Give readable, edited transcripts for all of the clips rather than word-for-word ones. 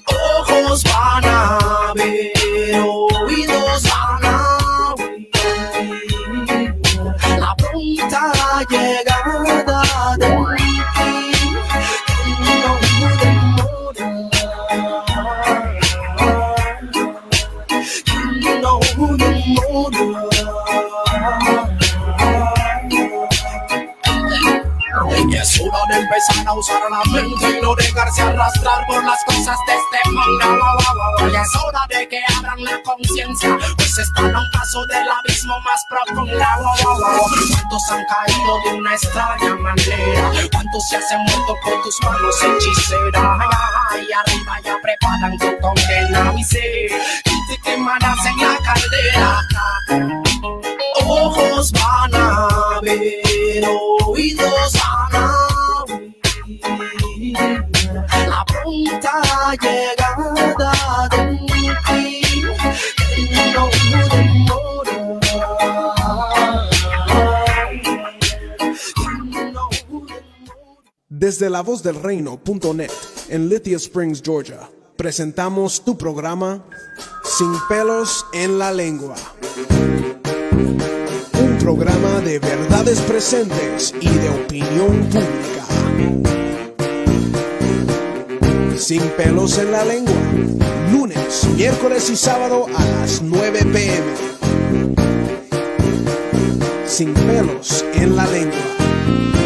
Ojos van a ver, oídos van a oír la pronta llegada del fin que no demora, que no demora. Y es hora de empezar a usar la mente y no dejarse arrastrar por las cosas de este mundo. Y es hora de que abran la conciencia, pues están a un paso del abismo más profundo. ¿Cuántos han caído de una extraña manera? ¿Cuántos se hacen muertos por tus manos hechiceras? Y arriba ya preparan tu condena. Y sé que te quemarás en la caldera. Ojos van a ver, oídos van a oír la pronta llegada del fin que no demora, que no demora. Desde lavozdelreino.net en Lithia Springs, Georgia, presentamos tu programa Sin Pelos en la Lengua. Un programa de verdades presentes y de opinión pública. Sin Pelos en la Lengua, lunes, miércoles y sábado a las 9 p.m. Sin Pelos en la Lengua,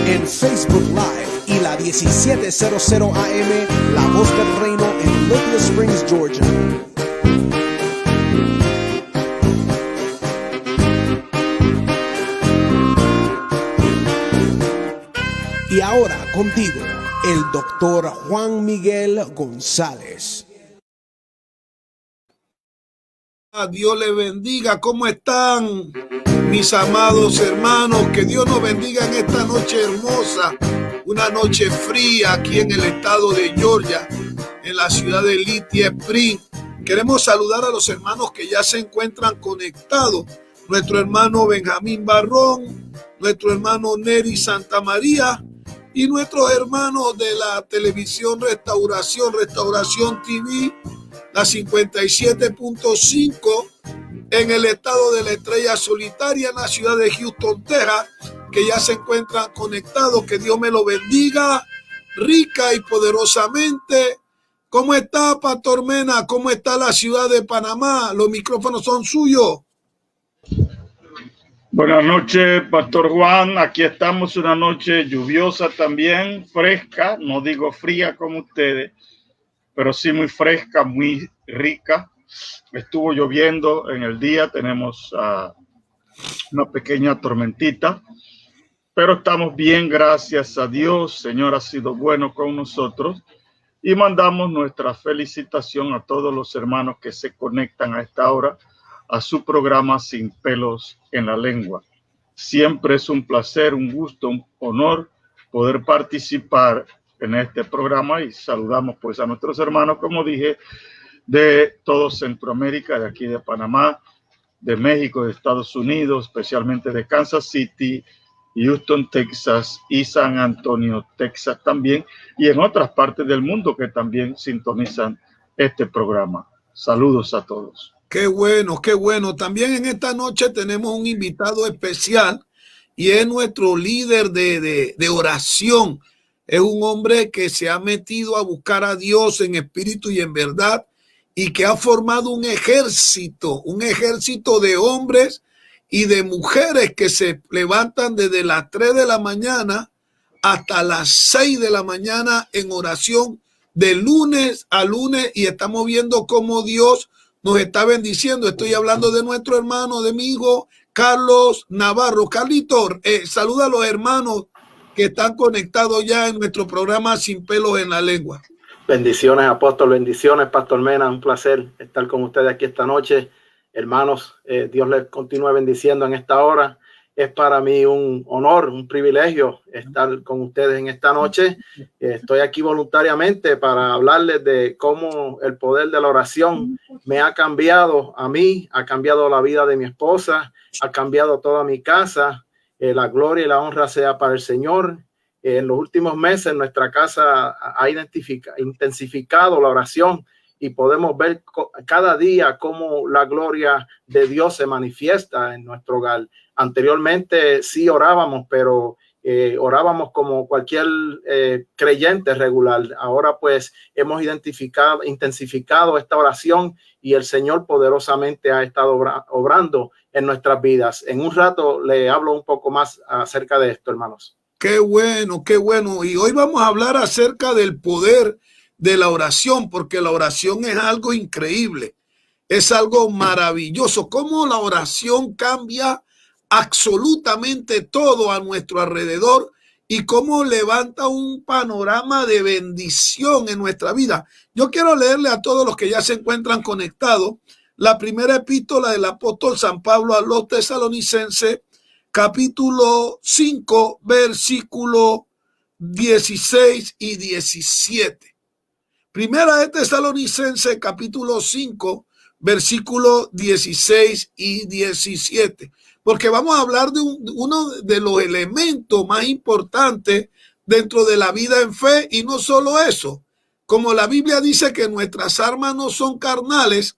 en Facebook Live y la 1700 AM, La Voz del Reino en Lithia Springs, Georgia. Y ahora contigo, el doctor Juan Miguel González. Dios les bendiga. ¿Cómo están, mis amados hermanos? Que Dios nos bendiga en esta noche hermosa, una noche fría aquí en el estado de Georgia, en la ciudad de Lithia Springs. Queremos saludar a los hermanos que ya se encuentran conectados. Nuestro hermano Benjamín Barrón, nuestro hermano Neri Santamaría, y nuestros hermanos de la televisión Restauración TV, la 57.5 en el estado de la Estrella Solitaria, en la ciudad de Houston, Texas, que ya se encuentran conectados. Que Dios me lo bendiga rica y poderosamente. ¿Cómo está, Pastor Mena? ¿Cómo está la ciudad de Panamá? Los micrófonos son suyos. Buenas noches, Pastor Juan. Aquí estamos una noche lluviosa también, fresca, no digo fría como ustedes, pero sí muy fresca, muy rica. Estuvo lloviendo en el día, tenemos una pequeña tormentita, pero estamos bien, gracias a Dios. Señor ha sido bueno con nosotros y mandamos nuestra felicitación a todos los hermanos que se conectan a esta hora a su programa Sin Pelos en la Lengua. Siempre es un placer, un gusto, un honor poder participar en este programa y saludamos pues a nuestros hermanos, como dije, de todo Centroamérica, de aquí de Panamá, de México, de Estados Unidos, especialmente de Kansas City, Houston, Texas y San Antonio, Texas también, y en otras partes del mundo que también sintonizan este programa. Saludos a todos. Qué bueno, qué bueno. También en esta noche tenemos un invitado especial y es nuestro líder de oración. Es un hombre que se ha metido a buscar a Dios en espíritu y en verdad y que ha formado un ejército de hombres y de mujeres que se levantan desde las 3 de la mañana hasta las 6 de la mañana en oración de lunes a lunes, y estamos viendo cómo Dios nos está bendiciendo. Estoy hablando de nuestro hermano, de mi hijo Carlos Navarro. Carlito, saluda a los hermanos que están conectados ya en nuestro programa Sin Pelos en la Lengua. Bendiciones, apóstol, bendiciones, Pastor Mena. Un placer estar con ustedes aquí esta noche. Hermanos, Dios les continúe bendiciendo en esta hora. Es para mí un honor, un privilegio estar con ustedes en esta noche. Estoy aquí voluntariamente para hablarles de cómo el poder de la oración me ha cambiado a mí, ha cambiado la vida de mi esposa, ha cambiado toda mi casa. La gloria y la honra sea para el Señor. En los últimos meses nuestra casa ha intensificado la oración y podemos ver cada día cómo la gloria de Dios se manifiesta en nuestro hogar. Anteriormente sí orábamos, pero orábamos como cualquier creyente regular. Ahora pues hemos intensificado esta oración y el Señor poderosamente ha estado obrando en nuestras vidas. En un rato le hablo un poco más acerca de esto, hermanos. Qué bueno, qué bueno. Y hoy vamos a hablar acerca del poder de la oración, porque la oración es algo increíble, es algo maravilloso. Cómo la oración cambia absolutamente todo a nuestro alrededor y cómo levanta un panorama de bendición en nuestra vida. Yo quiero leerle a todos los que ya se encuentran conectados la primera epístola del apóstol San Pablo a los Tesalonicenses, capítulo 5, versículo 16 y 17. Primera de Tesalonicenses, capítulo 5, versículo 16 y 17. Porque vamos a hablar de uno de los elementos más importantes dentro de la vida en fe. Y no solo eso, como la Biblia dice que nuestras armas no son carnales,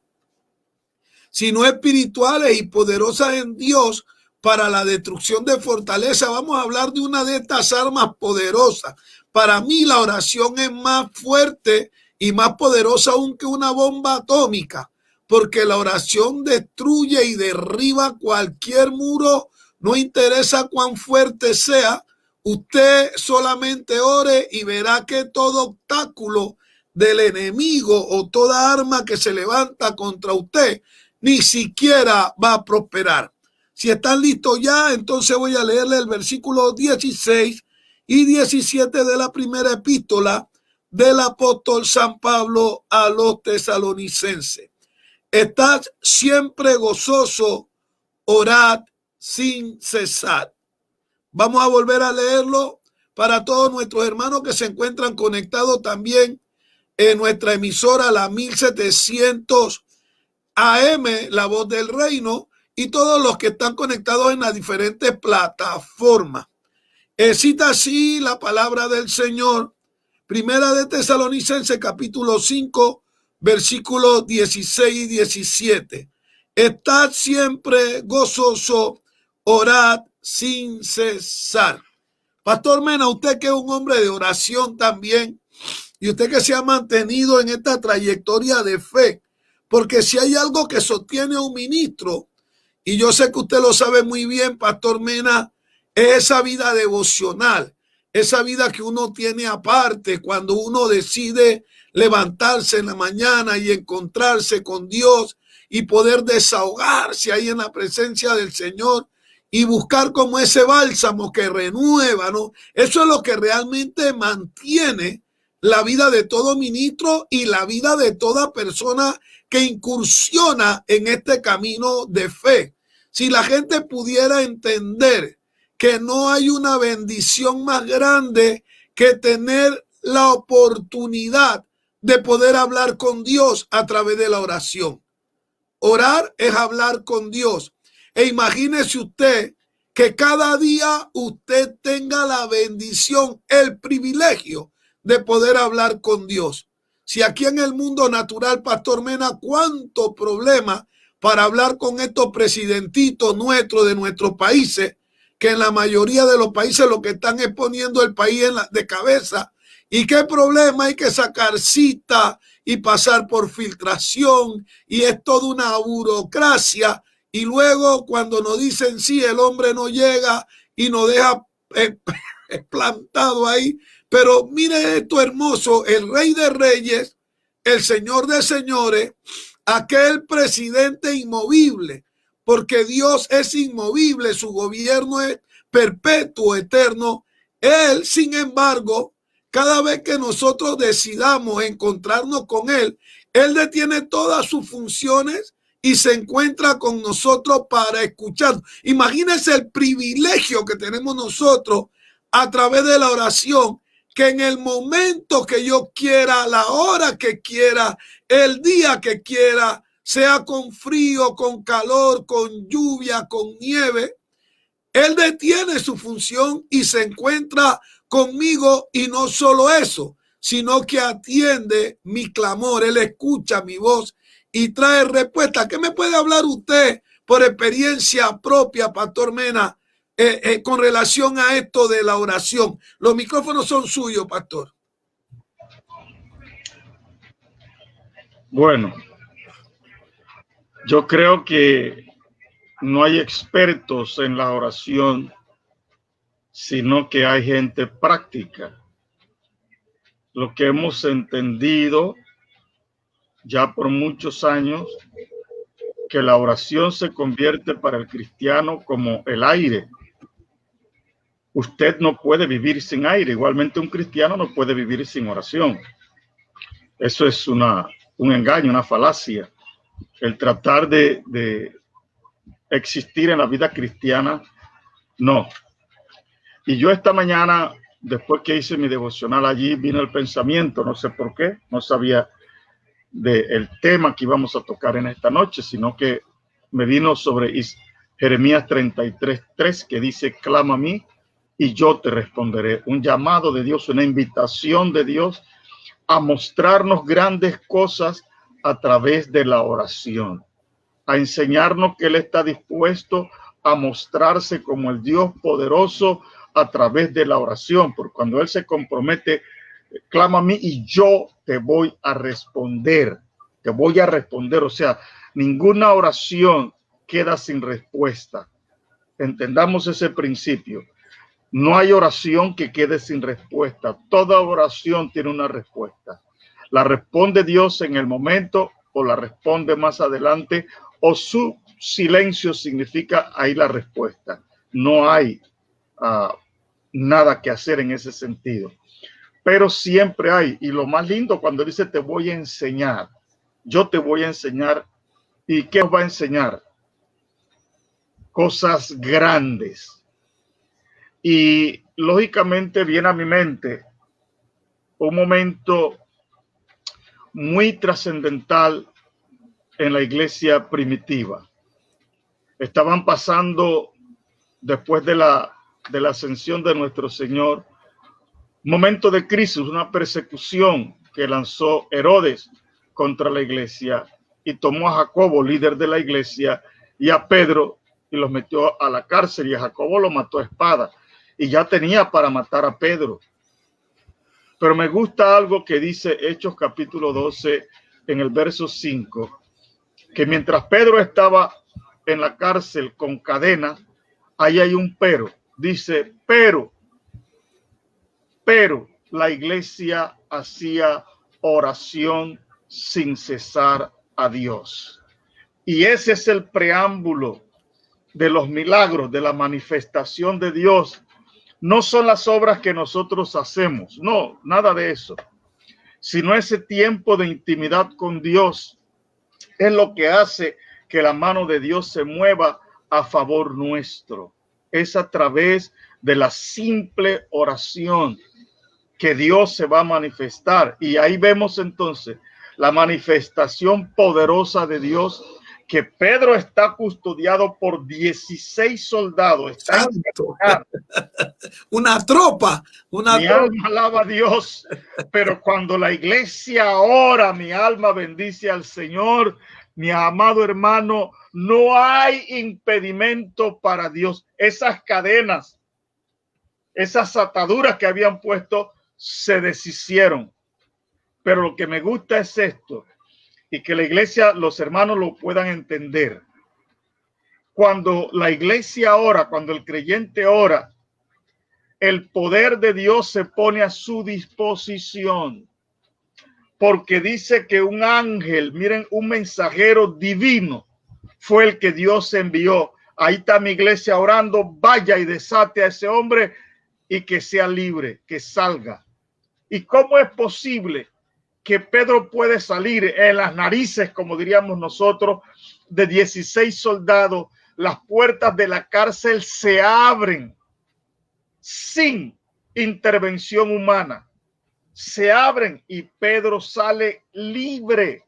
sino espirituales y poderosas en Dios para la destrucción de fortaleza. Vamos a hablar de una de estas armas poderosas. Para mí la oración es más fuerte y más poderosa aún que una bomba atómica, porque la oración destruye y derriba cualquier muro, no interesa cuán fuerte sea. Usted solamente ore y verá que todo obstáculo del enemigo o toda arma que se levanta contra usted ni siquiera va a prosperar. Si están listos ya, entonces voy a leerle el versículo 16 y 17 de la primera epístola del apóstol San Pablo a los Tesalonicenses. Estad siempre gozoso, orad sin cesar. Vamos a volver a leerlo para todos nuestros hermanos que se encuentran conectados también en nuestra emisora, la 1700 AM, La Voz del Reino, y todos los que están conectados en las diferentes plataformas. Cita así la palabra del Señor. Primera de Tesalonicenses, capítulo 5, versículos 16 y 17. Estad siempre gozoso, orad sin cesar. Pastor Mena, usted que es un hombre de oración también, y usted que se ha mantenido en esta trayectoria de fe, porque si hay algo que sostiene a un ministro, y yo sé que usted lo sabe muy bien, Pastor Mena, es esa vida devocional, esa vida que uno tiene aparte cuando uno decide levantarse en la mañana y encontrarse con Dios y poder desahogarse ahí en la presencia del Señor y buscar como ese bálsamo que renueva, ¿no? Eso es lo que realmente mantiene la vida de todo ministro y la vida de toda persona que incursiona en este camino de fe. Si la gente pudiera entender que no hay una bendición más grande que tener la oportunidad de poder hablar con Dios a través de la oración. Orar es hablar con Dios. E imagínese usted que cada día usted tenga la bendición, el privilegio de poder hablar con Dios. Si aquí en el mundo natural, Pastor Mena, cuánto problema para hablar con estos presidentitos nuestros de nuestros países, que en la mayoría de los países lo que están es poniendo el país de cabeza. Y qué problema, hay que sacar cita y pasar por filtración y es toda una burocracia. Y luego cuando nos dicen sí, el hombre no llega y nos deja plantado ahí. Pero mire esto hermoso, el Rey de Reyes, el Señor de Señores, aquel presidente inmovible, porque Dios es inmovible, su gobierno es perpetuo, eterno. Él, sin embargo, cada vez que nosotros decidamos encontrarnos con Él, Él detiene todas sus funciones y se encuentra con nosotros para escucharnos. Imagínense el privilegio que tenemos nosotros a través de la oración, que en el momento que yo quiera, la hora que quiera, el día que quiera, sea con frío, con calor, con lluvia, con nieve, Él detiene su función y se encuentra conmigo, y no solo eso, sino que atiende mi clamor. Él escucha mi voz y trae respuesta. ¿Qué me puede hablar usted por experiencia propia, Pastor Mena, con relación a esto de la oración? Los micrófonos son suyos, Pastor. Bueno, yo creo que no hay expertos en la oración, sino que hay gente práctica. Lo que hemos entendido ya por muchos años, que la oración se convierte para el cristiano como el aire. Usted no puede vivir sin aire. Igualmente un cristiano no puede vivir sin oración. Eso es un engaño, una falacia. El tratar de existir en la vida cristiana, no. Y yo esta mañana, después que hice mi devocional allí, vino el pensamiento, no sé por qué, no sabía del tema que íbamos a tocar en esta noche, sino que me vino sobre Jeremías 33:3, que dice: clama a mí y yo te responderé. Un llamado de Dios, una invitación de Dios a mostrarnos grandes cosas a través de la oración, a enseñarnos que Él está dispuesto a mostrarse como el Dios poderoso a través de la oración, porque cuando Él se compromete, clama a mí y yo te voy a responder, o sea, ninguna oración queda sin respuesta. Entendamos ese principio. No hay oración que quede sin respuesta. Toda oración tiene una respuesta. La responde Dios en el momento, o la responde más adelante, o su silencio significa ahí la respuesta. No hay nada que hacer en ese sentido. Pero siempre hay. Y lo más lindo cuando dice te voy a enseñar. Yo te voy a enseñar. ¿Y qué os va a enseñar? Cosas grandes. Y lógicamente viene a mi mente un momento muy trascendental en la iglesia primitiva. Estaban pasando, después de la ascensión de nuestro Señor, un momento de crisis, una persecución que lanzó Herodes contra la iglesia y tomó a Jacobo, líder de la iglesia, y a Pedro, y los metió a la cárcel, y a Jacobo lo mató a espada. Y ya tenía para matar a Pedro. Pero me gusta algo que dice Hechos capítulo 12 en el verso 5, que mientras Pedro estaba en la cárcel con cadenas, ahí hay un pero. Dice, pero la iglesia hacía oración sin cesar a Dios. Y ese es el preámbulo de los milagros, de la manifestación de Dios. No son las obras que nosotros hacemos, no, nada de eso, sino ese tiempo de intimidad con Dios es lo que hace que la mano de Dios se mueva a favor nuestro. Es a través de la simple oración que Dios se va a manifestar. Y ahí vemos entonces la manifestación poderosa de Dios, que Pedro está custodiado por 16 soldados. Está una tropa. Mi alma alaba a Dios, pero cuando la iglesia ora, mi alma bendice al Señor. Mi amado hermano, no hay impedimento para Dios. Esas cadenas, esas ataduras que habían puesto, se deshicieron. Pero lo que me gusta es esto, y que la iglesia, los hermanos lo puedan entender. Cuando la iglesia ora, cuando el creyente ora, el poder de Dios se pone a su disposición. Porque dice que un ángel, miren, un mensajero divino fue el que Dios envió. Ahí está mi iglesia orando, vaya y desate a ese hombre y que sea libre, que salga. ¿Y cómo es posible que Pedro puede salir en las narices, como diríamos nosotros, de 16 soldados? Las puertas de la cárcel se abren sin intervención humana. Se abren y Pedro sale libre.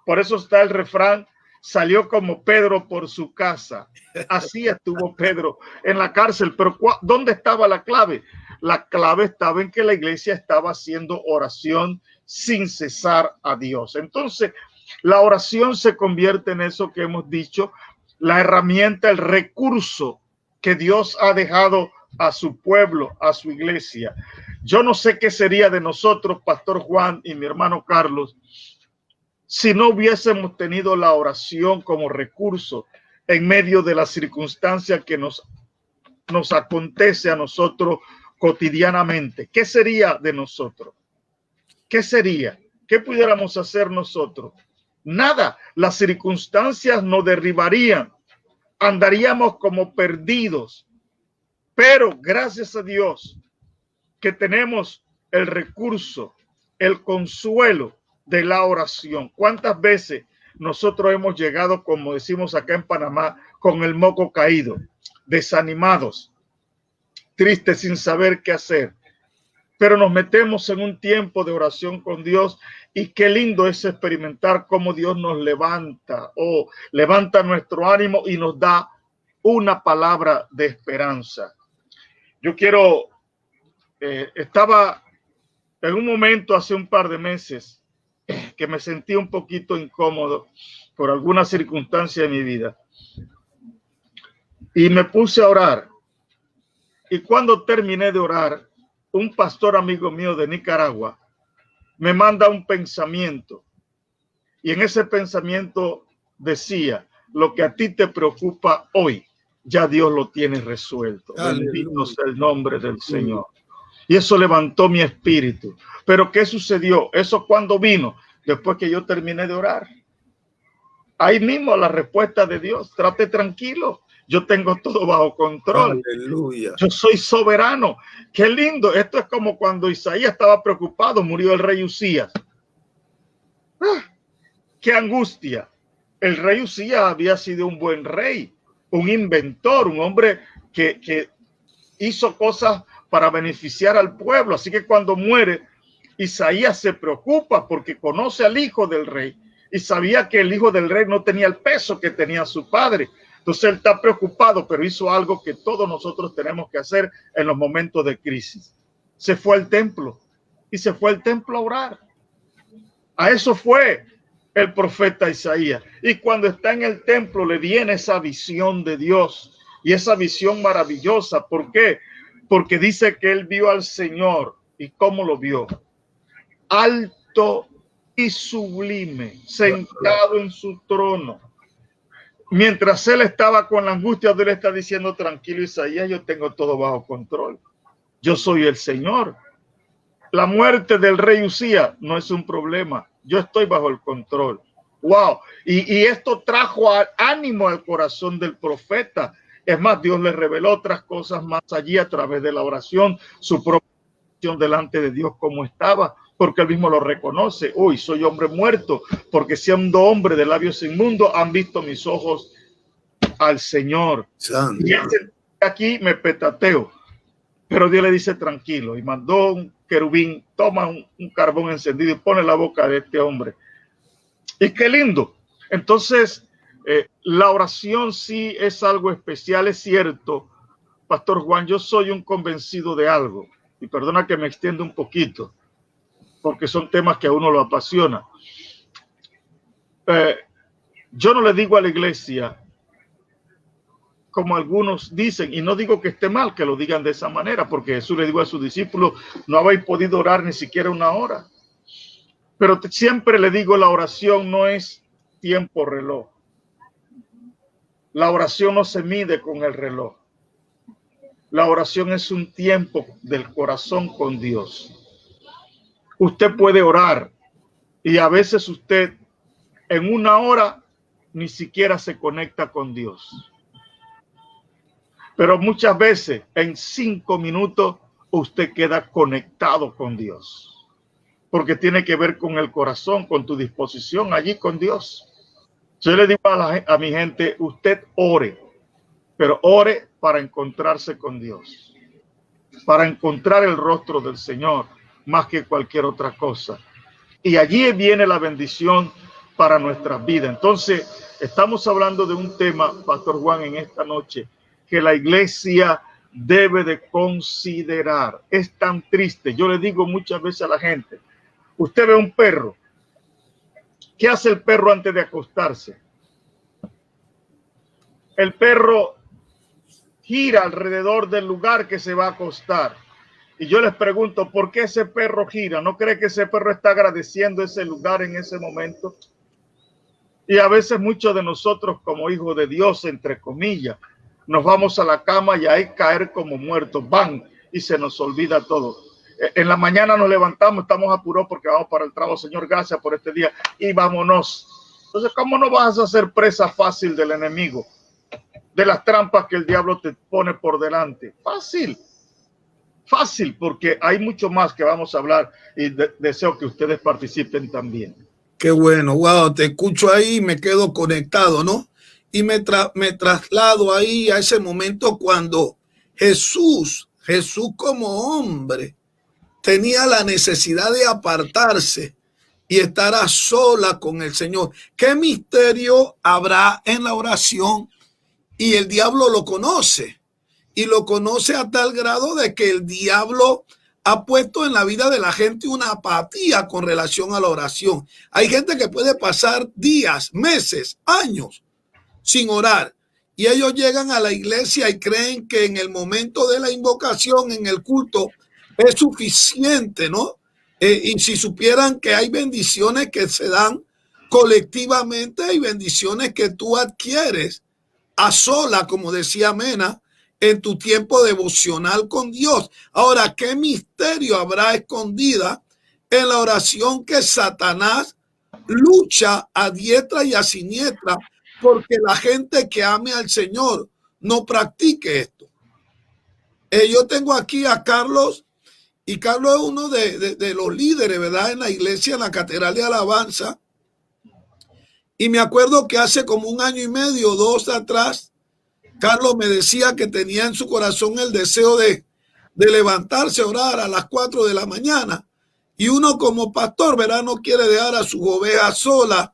Por eso está el refrán, salió como Pedro por su casa. Así estuvo Pedro en la cárcel. Pero ¿dónde estaba la clave? la clave estaba en que la iglesia estaba haciendo oración sin cesar a Dios. Entonces, la oración se convierte en eso que hemos dicho, la herramienta, el recurso que Dios ha dejado a su pueblo, a su iglesia. Yo no sé qué sería de nosotros, Pastor Juan y mi hermano Carlos, si no hubiésemos tenido la oración como recurso en medio de las circunstancias que nos acontece a nosotros cotidianamente. ¿Qué sería de nosotros? ¿Qué sería? ¿Qué pudiéramos hacer nosotros? Nada. Las circunstancias nos derribarían. Andaríamos como perdidos. Pero gracias a Dios que tenemos el recurso, el consuelo de la oración. ¿Cuántas veces nosotros hemos llegado, como decimos acá en Panamá, con el moco caído, desanimados, tristes, sin saber qué hacer? Pero nos metemos en un tiempo de oración con Dios y qué lindo es experimentar cómo Dios nos levanta o levanta nuestro ánimo y nos da una palabra de esperanza. Yo quiero, estaba en un momento hace un par de meses que me sentí un poquito incómodo por alguna circunstancia de mi vida y me puse a orar. Y cuando terminé de orar, un pastor amigo mío de Nicaragua me manda un pensamiento y en ese pensamiento decía: lo que a ti te preocupa hoy, ya Dios lo tiene resuelto. Bendito sea el nombre del Señor. Y eso levantó mi espíritu. Pero ¿qué sucedió? Eso cuando vino, después que yo terminé de orar. Ahí mismo la respuesta de Dios: trate tranquilo. Yo tengo todo bajo control. Aleluya. Yo soy soberano. Qué lindo. Esto es como cuando Isaías estaba preocupado, murió el rey Usías. Qué angustia. El rey Usías había sido un buen rey, un inventor, un hombre que hizo cosas para beneficiar al pueblo. Así que cuando muere, Isaías se preocupa porque conoce al hijo del rey y sabía que el hijo del rey no tenía el peso que tenía su padre. Entonces él está preocupado, pero hizo algo que todos nosotros tenemos que hacer en los momentos de crisis. Se fue al templo y se fue al templo a orar. A eso fue el profeta Isaías. Y cuando está en el templo le viene esa visión de Dios y esa visión maravillosa. ¿Por qué? Porque dice que él vio al Señor. ¿Y cómo lo vio? Alto y sublime, sentado en su trono. Mientras él estaba con la angustia, Dios le está diciendo: tranquilo, Isaías, yo tengo todo bajo control. Yo soy el Señor. La muerte del rey Usías no es un problema. Yo estoy bajo el control. Wow. Y esto trajo ánimo al corazón del profeta. Es más, Dios le reveló otras cosas más allí a través de la oración, su propia oración delante de Dios como estaba, porque él mismo lo reconoce. Uy, soy hombre muerto, porque siendo hombre de labios inmundos han visto mis ojos al Señor. Santo. Y aquí me petateo, pero Dios le dice: tranquilo, y mandó un querubín, toma un carbón encendido y pone la boca de este hombre. Y qué lindo. Entonces, la oración sí es algo especial, es cierto. Pastor Juan, yo soy un convencido de algo, y perdona que me extienda un poquito, porque son temas que a uno lo apasiona. Yo no le digo a la iglesia, como algunos dicen, y no digo que esté mal que lo digan de esa manera, porque Jesús le dijo a sus discípulos: no habéis podido orar ni siquiera una hora. Pero siempre le digo, la oración no es tiempo reloj. La oración no se mide con el reloj. La oración es un tiempo del corazón con Dios. Usted puede orar y a veces usted en una hora ni siquiera se conecta con Dios. Pero muchas veces en 5 minutos usted queda conectado con Dios. Porque tiene que ver con el corazón, con tu disposición allí con Dios. Yo le digo a mi gente: usted ore, pero ore para encontrarse con Dios, para encontrar el rostro del Señor más que cualquier otra cosa. Y allí viene la bendición para nuestras vidas. Entonces, estamos hablando de un tema, Pastor Juan, en esta noche, que la iglesia debe de considerar. Es tan triste. Yo le digo muchas veces a la gente, usted ve un perro. ¿Qué hace el perro antes de acostarse? El perro gira alrededor del lugar que se va a acostar. Y yo les pregunto, ¿por qué ese perro gira? ¿No cree que ese perro está agradeciendo ese lugar en ese momento? Y a veces muchos de nosotros como hijos de Dios, entre comillas, nos vamos a la cama y ahí caer como muertos, van, y se nos olvida todo. En la mañana nos levantamos, estamos apurados porque vamos para el trabajo. Señor, gracias por este día y vámonos. Entonces, ¿cómo no vas a ser presa fácil del enemigo? De las trampas que el diablo te pone por delante. Fácil, fácil, porque hay mucho más que vamos a hablar y deseo que ustedes participen también. Qué bueno, wow, te escucho ahí y me quedo conectado, ¿no? Y me traslado ahí a ese momento cuando Jesús como hombre tenía la necesidad de apartarse y estar a sola con el Señor. ¿Qué misterio habrá en la oración? Y el diablo lo conoce, y lo conoce a tal grado de que el diablo ha puesto en la vida de la gente una apatía con relación a la oración. Hay gente que puede pasar días, meses, años sin orar, y ellos llegan a la iglesia y creen que en el momento de la invocación, en el culto, es suficiente, ¿no? Y si supieran que hay bendiciones que se dan colectivamente, hay bendiciones que tú adquieres a sola, como decía Mena, en tu tiempo devocional con Dios. Ahora, ¿qué misterio habrá escondida en la oración que Satanás lucha a diestra y a siniestra porque la gente que ame al Señor no practique esto? Yo tengo aquí a Carlos, y Carlos es uno de los líderes, ¿verdad?, en la iglesia, en la Catedral de Alabanza. Y me acuerdo que hace como 1 año y medio, 2 atrás, Carlos me decía que tenía en su corazón el deseo de levantarse a orar a las 4 de la mañana. Y uno como pastor, ¿verdad?, no quiere dejar a sus ovejas solas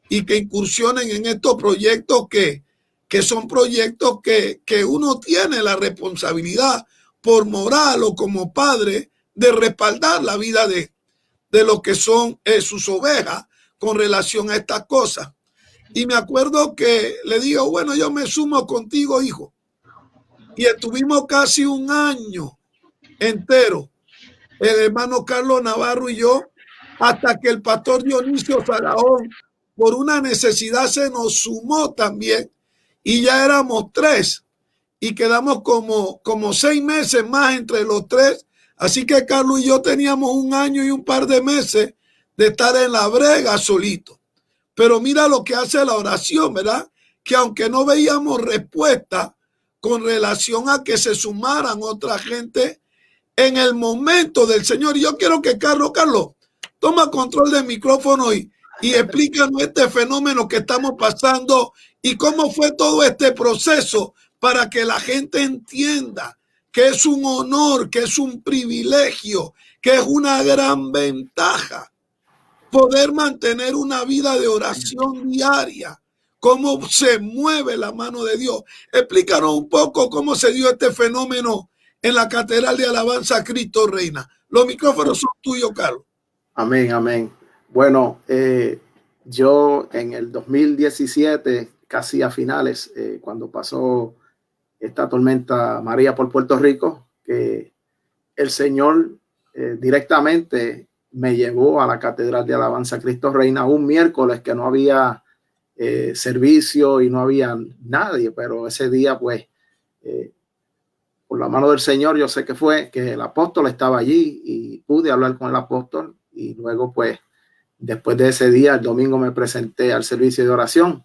y que incursionen en estos proyectos que son proyectos que uno tiene la responsabilidad por moral o como padre de respaldar la vida de lo que son sus ovejas con relación a estas cosas. Y me acuerdo que le digo, bueno, yo me sumo contigo, hijo. Y estuvimos casi 1 año entero, el hermano Carlos Navarro y yo, hasta que el pastor Dionisio Faraón, por una necesidad, se nos sumó también. Y ya éramos 3. Y quedamos como 6 meses más entre los 3. Así que Carlos y yo teníamos 1 año y un par de meses de estar en la brega solito. Pero mira lo que hace la oración, ¿verdad? Que aunque no veíamos respuesta con relación a que se sumaran otra gente en el momento del Señor. Y yo quiero que Carlos, toma control del micrófono y explícanos este fenómeno que estamos pasando y cómo fue todo este proceso para que la gente entienda que es un honor, que es un privilegio, que es una gran ventaja poder mantener una vida de oración diaria, cómo se mueve la mano de Dios. Explícanos un poco cómo se dio este fenómeno en la Catedral de Alabanza Cristo Reina. Los micrófonos son tuyos, Carlos. Amén, amén. Bueno, yo en el 2017, casi a finales, cuando pasó esta tormenta María por Puerto Rico, que el Señor directamente me llevó a la Catedral de Alabanza Cristo Reina un miércoles que no había servicio y no había nadie, pero ese día pues por la mano del Señor yo sé que fue que el apóstol estaba allí y pude hablar con el apóstol, y luego pues después de ese día, el domingo, me presenté al servicio de oración.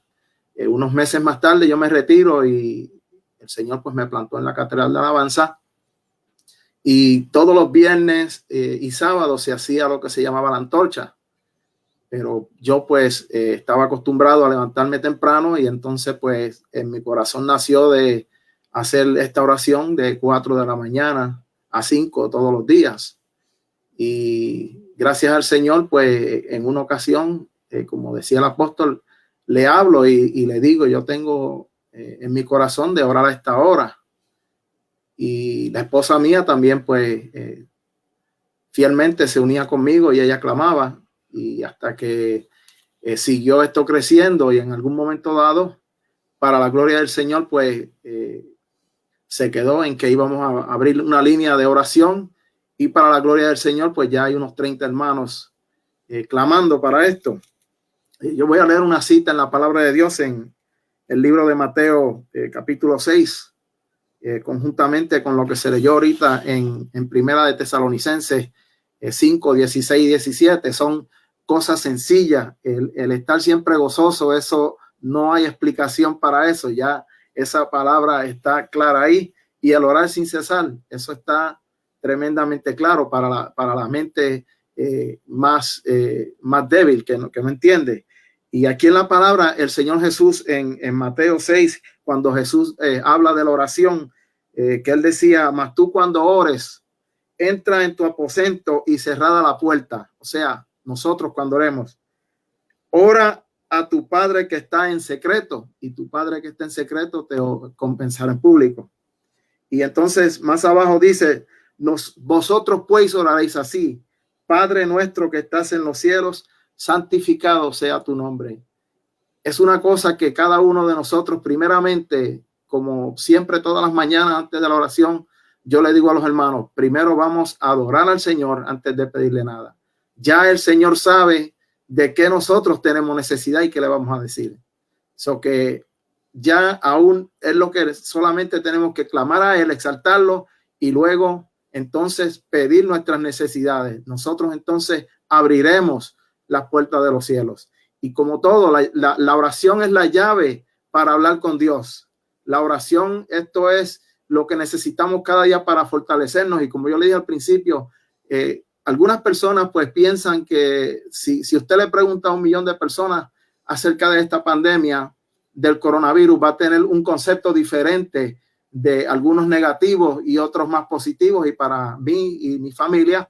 Unos meses más tarde yo me retiro y el Señor pues me plantó en la Catedral de Alabanza. Y todos los viernes y sábados se hacía lo que se llamaba la antorcha. Pero yo pues estaba acostumbrado a levantarme temprano, y entonces pues en mi corazón nació de hacer esta oración de 4 de la mañana a 5 todos los días. Y gracias al Señor, pues en una ocasión, como decía el apóstol, le hablo y le digo, yo tengo en mi corazón de orar a esta hora. y la esposa mía también pues fielmente se unía conmigo y ella clamaba, y hasta que siguió esto creciendo, y en algún momento dado, para la gloria del Señor, pues se quedó en que íbamos a abrir una línea de oración, y para la gloria del Señor pues ya hay unos 30 hermanos clamando para esto. Yo voy a leer una cita en la palabra de Dios en el libro de Mateo capítulo 6, conjuntamente con lo que se leyó ahorita en Primera de Tesalonicenses 5, 16 y 17. Son cosas sencillas. El estar siempre gozoso, eso no hay explicación para eso. Ya esa palabra está clara ahí. Y el orar sin cesar, eso está tremendamente claro para la mente más débil, que no entiende. Y aquí en la palabra, el Señor Jesús en Mateo 6, cuando Jesús habla de la oración, que él decía: mas tú cuando ores, entra en tu aposento y cerrada la puerta. O sea, nosotros cuando oremos, ora a tu Padre que está en secreto, y tu Padre que está en secreto te compensará en público. Y entonces más abajo dice: vosotros pues oraréis así: Padre nuestro que estás en los cielos, santificado sea tu nombre. Es una cosa que cada uno de nosotros, primeramente, como siempre todas las mañanas antes de la oración, yo le digo a los hermanos, primero vamos a adorar al Señor antes de pedirle nada. Ya el Señor sabe de qué nosotros tenemos necesidad y qué le vamos a decir. So que ya aún es lo que solamente tenemos que clamar a Él, exaltarlo, y luego entonces pedir nuestras necesidades. Nosotros entonces abriremos las puertas de los cielos. Y como todo, la oración es la llave para hablar con Dios. La oración, esto es lo que necesitamos cada día para fortalecernos. Y como yo le dije al principio, algunas personas pues piensan que si usted le pregunta a 1 millón de personas acerca de esta pandemia del coronavirus, va a tener un concepto diferente, de algunos negativos y otros más positivos. Y para mí y mi familia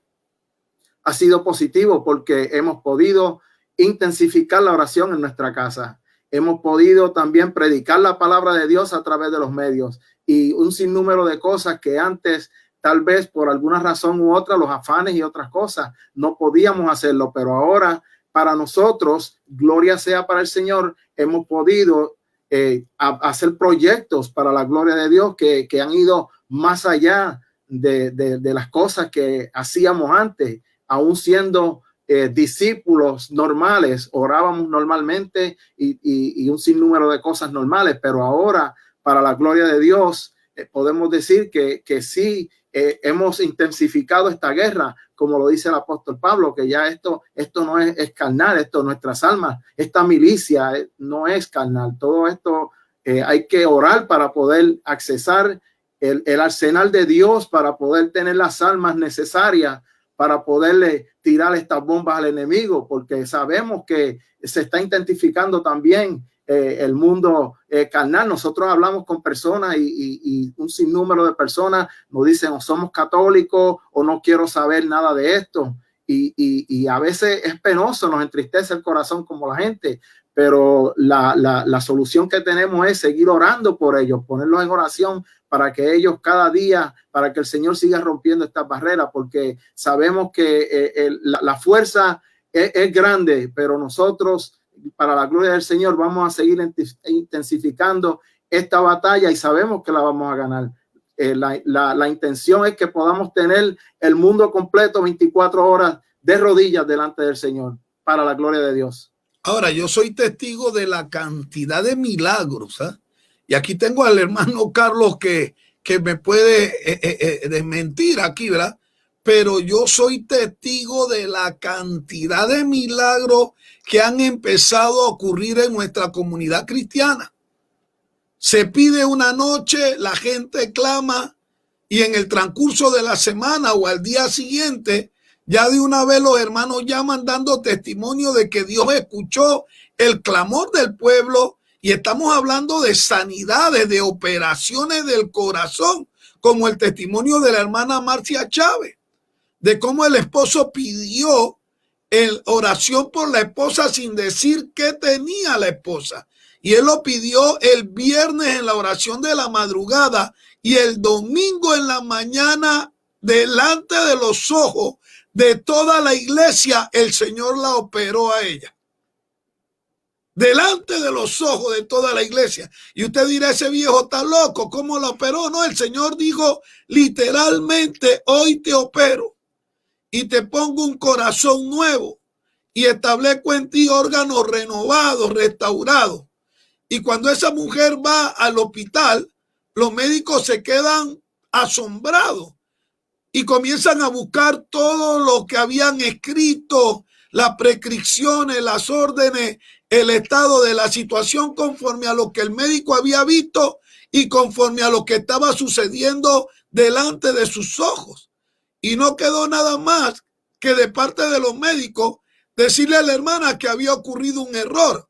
ha sido positivo, porque hemos podido intensificar la oración en nuestra casa. Hemos podido también predicar la palabra de Dios a través de los medios, y un sinnúmero de cosas que antes, tal vez por alguna razón u otra, los afanes y otras cosas, no podíamos hacerlo. Pero ahora, para nosotros, gloria sea para el Señor, hemos podido hacer proyectos para la gloria de Dios que han ido más allá de las cosas que hacíamos antes. Aún siendo discípulos normales, orábamos normalmente y un sinnúmero de cosas normales, pero ahora, para la gloria de Dios, podemos decir que sí, hemos intensificado esta guerra, como lo dice el apóstol Pablo, que ya esto no es carnal, esto, nuestras almas, esta milicia no es carnal. Todo esto hay que orar para poder accesar el arsenal de Dios, para poder tener las armas necesarias para poderle tirar estas bombas al enemigo, porque sabemos que se está intensificando también el mundo carnal. Nosotros hablamos con personas y un sinnúmero de personas nos dicen: o somos católicos o no quiero saber nada de esto. Y a veces es penoso, nos entristece el corazón como la gente, pero la solución que tenemos es seguir orando por ellos, ponerlos en oración para que ellos cada día, para que el Señor siga rompiendo estas barreras, porque sabemos que la fuerza es grande, pero nosotros, para la gloria del Señor, vamos a seguir intensificando esta batalla, y sabemos que la vamos a ganar. La intención es que podamos tener el mundo completo 24 horas de rodillas delante del Señor, para la gloria de Dios. Ahora, yo soy testigo de la cantidad de milagros, ¿eh? Y aquí tengo al hermano Carlos que me puede desmentir aquí, ¿verdad? Pero yo soy testigo de la cantidad de milagros que han empezado a ocurrir en nuestra comunidad cristiana. Se pide una noche, la gente clama, y en el transcurso de la semana o al día siguiente, ya de una vez los hermanos llaman dando testimonio de que Dios escuchó el clamor del pueblo. Y estamos hablando de sanidades, de operaciones del corazón, como el testimonio de la hermana Marcia Chávez, de cómo el esposo pidió en oración por la esposa sin decir qué tenía la esposa. Y él lo pidió el viernes en la oración de la madrugada y el domingo en la mañana delante de los ojos de toda la iglesia, el Señor la operó a ella. Delante de los ojos de toda la iglesia. Y usted dirá, ese viejo está loco, ¿cómo la operó? No, el Señor dijo literalmente, hoy te opero y te pongo un corazón nuevo y establezco en ti órganos renovados, restaurados. Y cuando esa mujer va al hospital, los médicos se quedan asombrados y comienzan a buscar todo lo que habían escrito, las prescripciones, las órdenes, el estado de la situación conforme a lo que el médico había visto y conforme a lo que estaba sucediendo delante de sus ojos. Y no quedó nada más que de parte de los médicos decirle a la hermana que había ocurrido un error,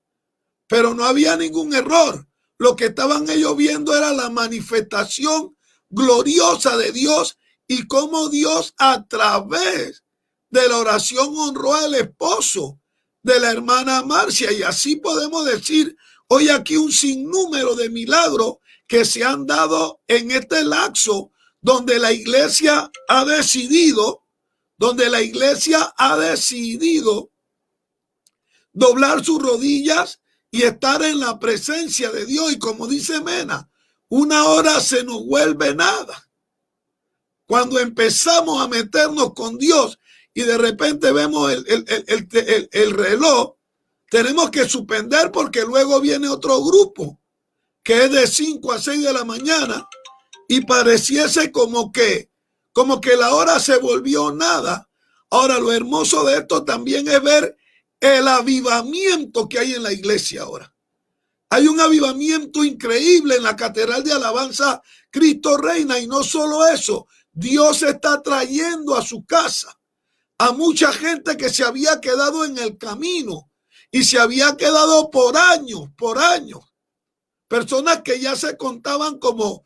pero no había ningún error. Lo que estaban ellos viendo era la manifestación gloriosa de Dios y cómo Dios a través de la oración honró al esposo de la hermana Marcia. Y así podemos decir hoy aquí un sinnúmero de milagros que se han dado en este lapso donde la iglesia ha decidido, doblar sus rodillas y estar en la presencia de Dios. Y como dice Mena, una hora se nos vuelve nada. Cuando empezamos a meternos con Dios y de repente vemos el reloj, tenemos que suspender porque luego viene otro grupo que es de 5 a 6 de la mañana y pareciese como que la hora se volvió nada. Ahora, lo hermoso de esto también es ver el avivamiento que hay en la iglesia ahora. Hay un avivamiento increíble en la Catedral de Alabanza Cristo Reina, y no solo eso, Dios está trayendo a su casa a mucha gente que se había quedado en el camino y se había quedado por años. Personas que ya se contaban como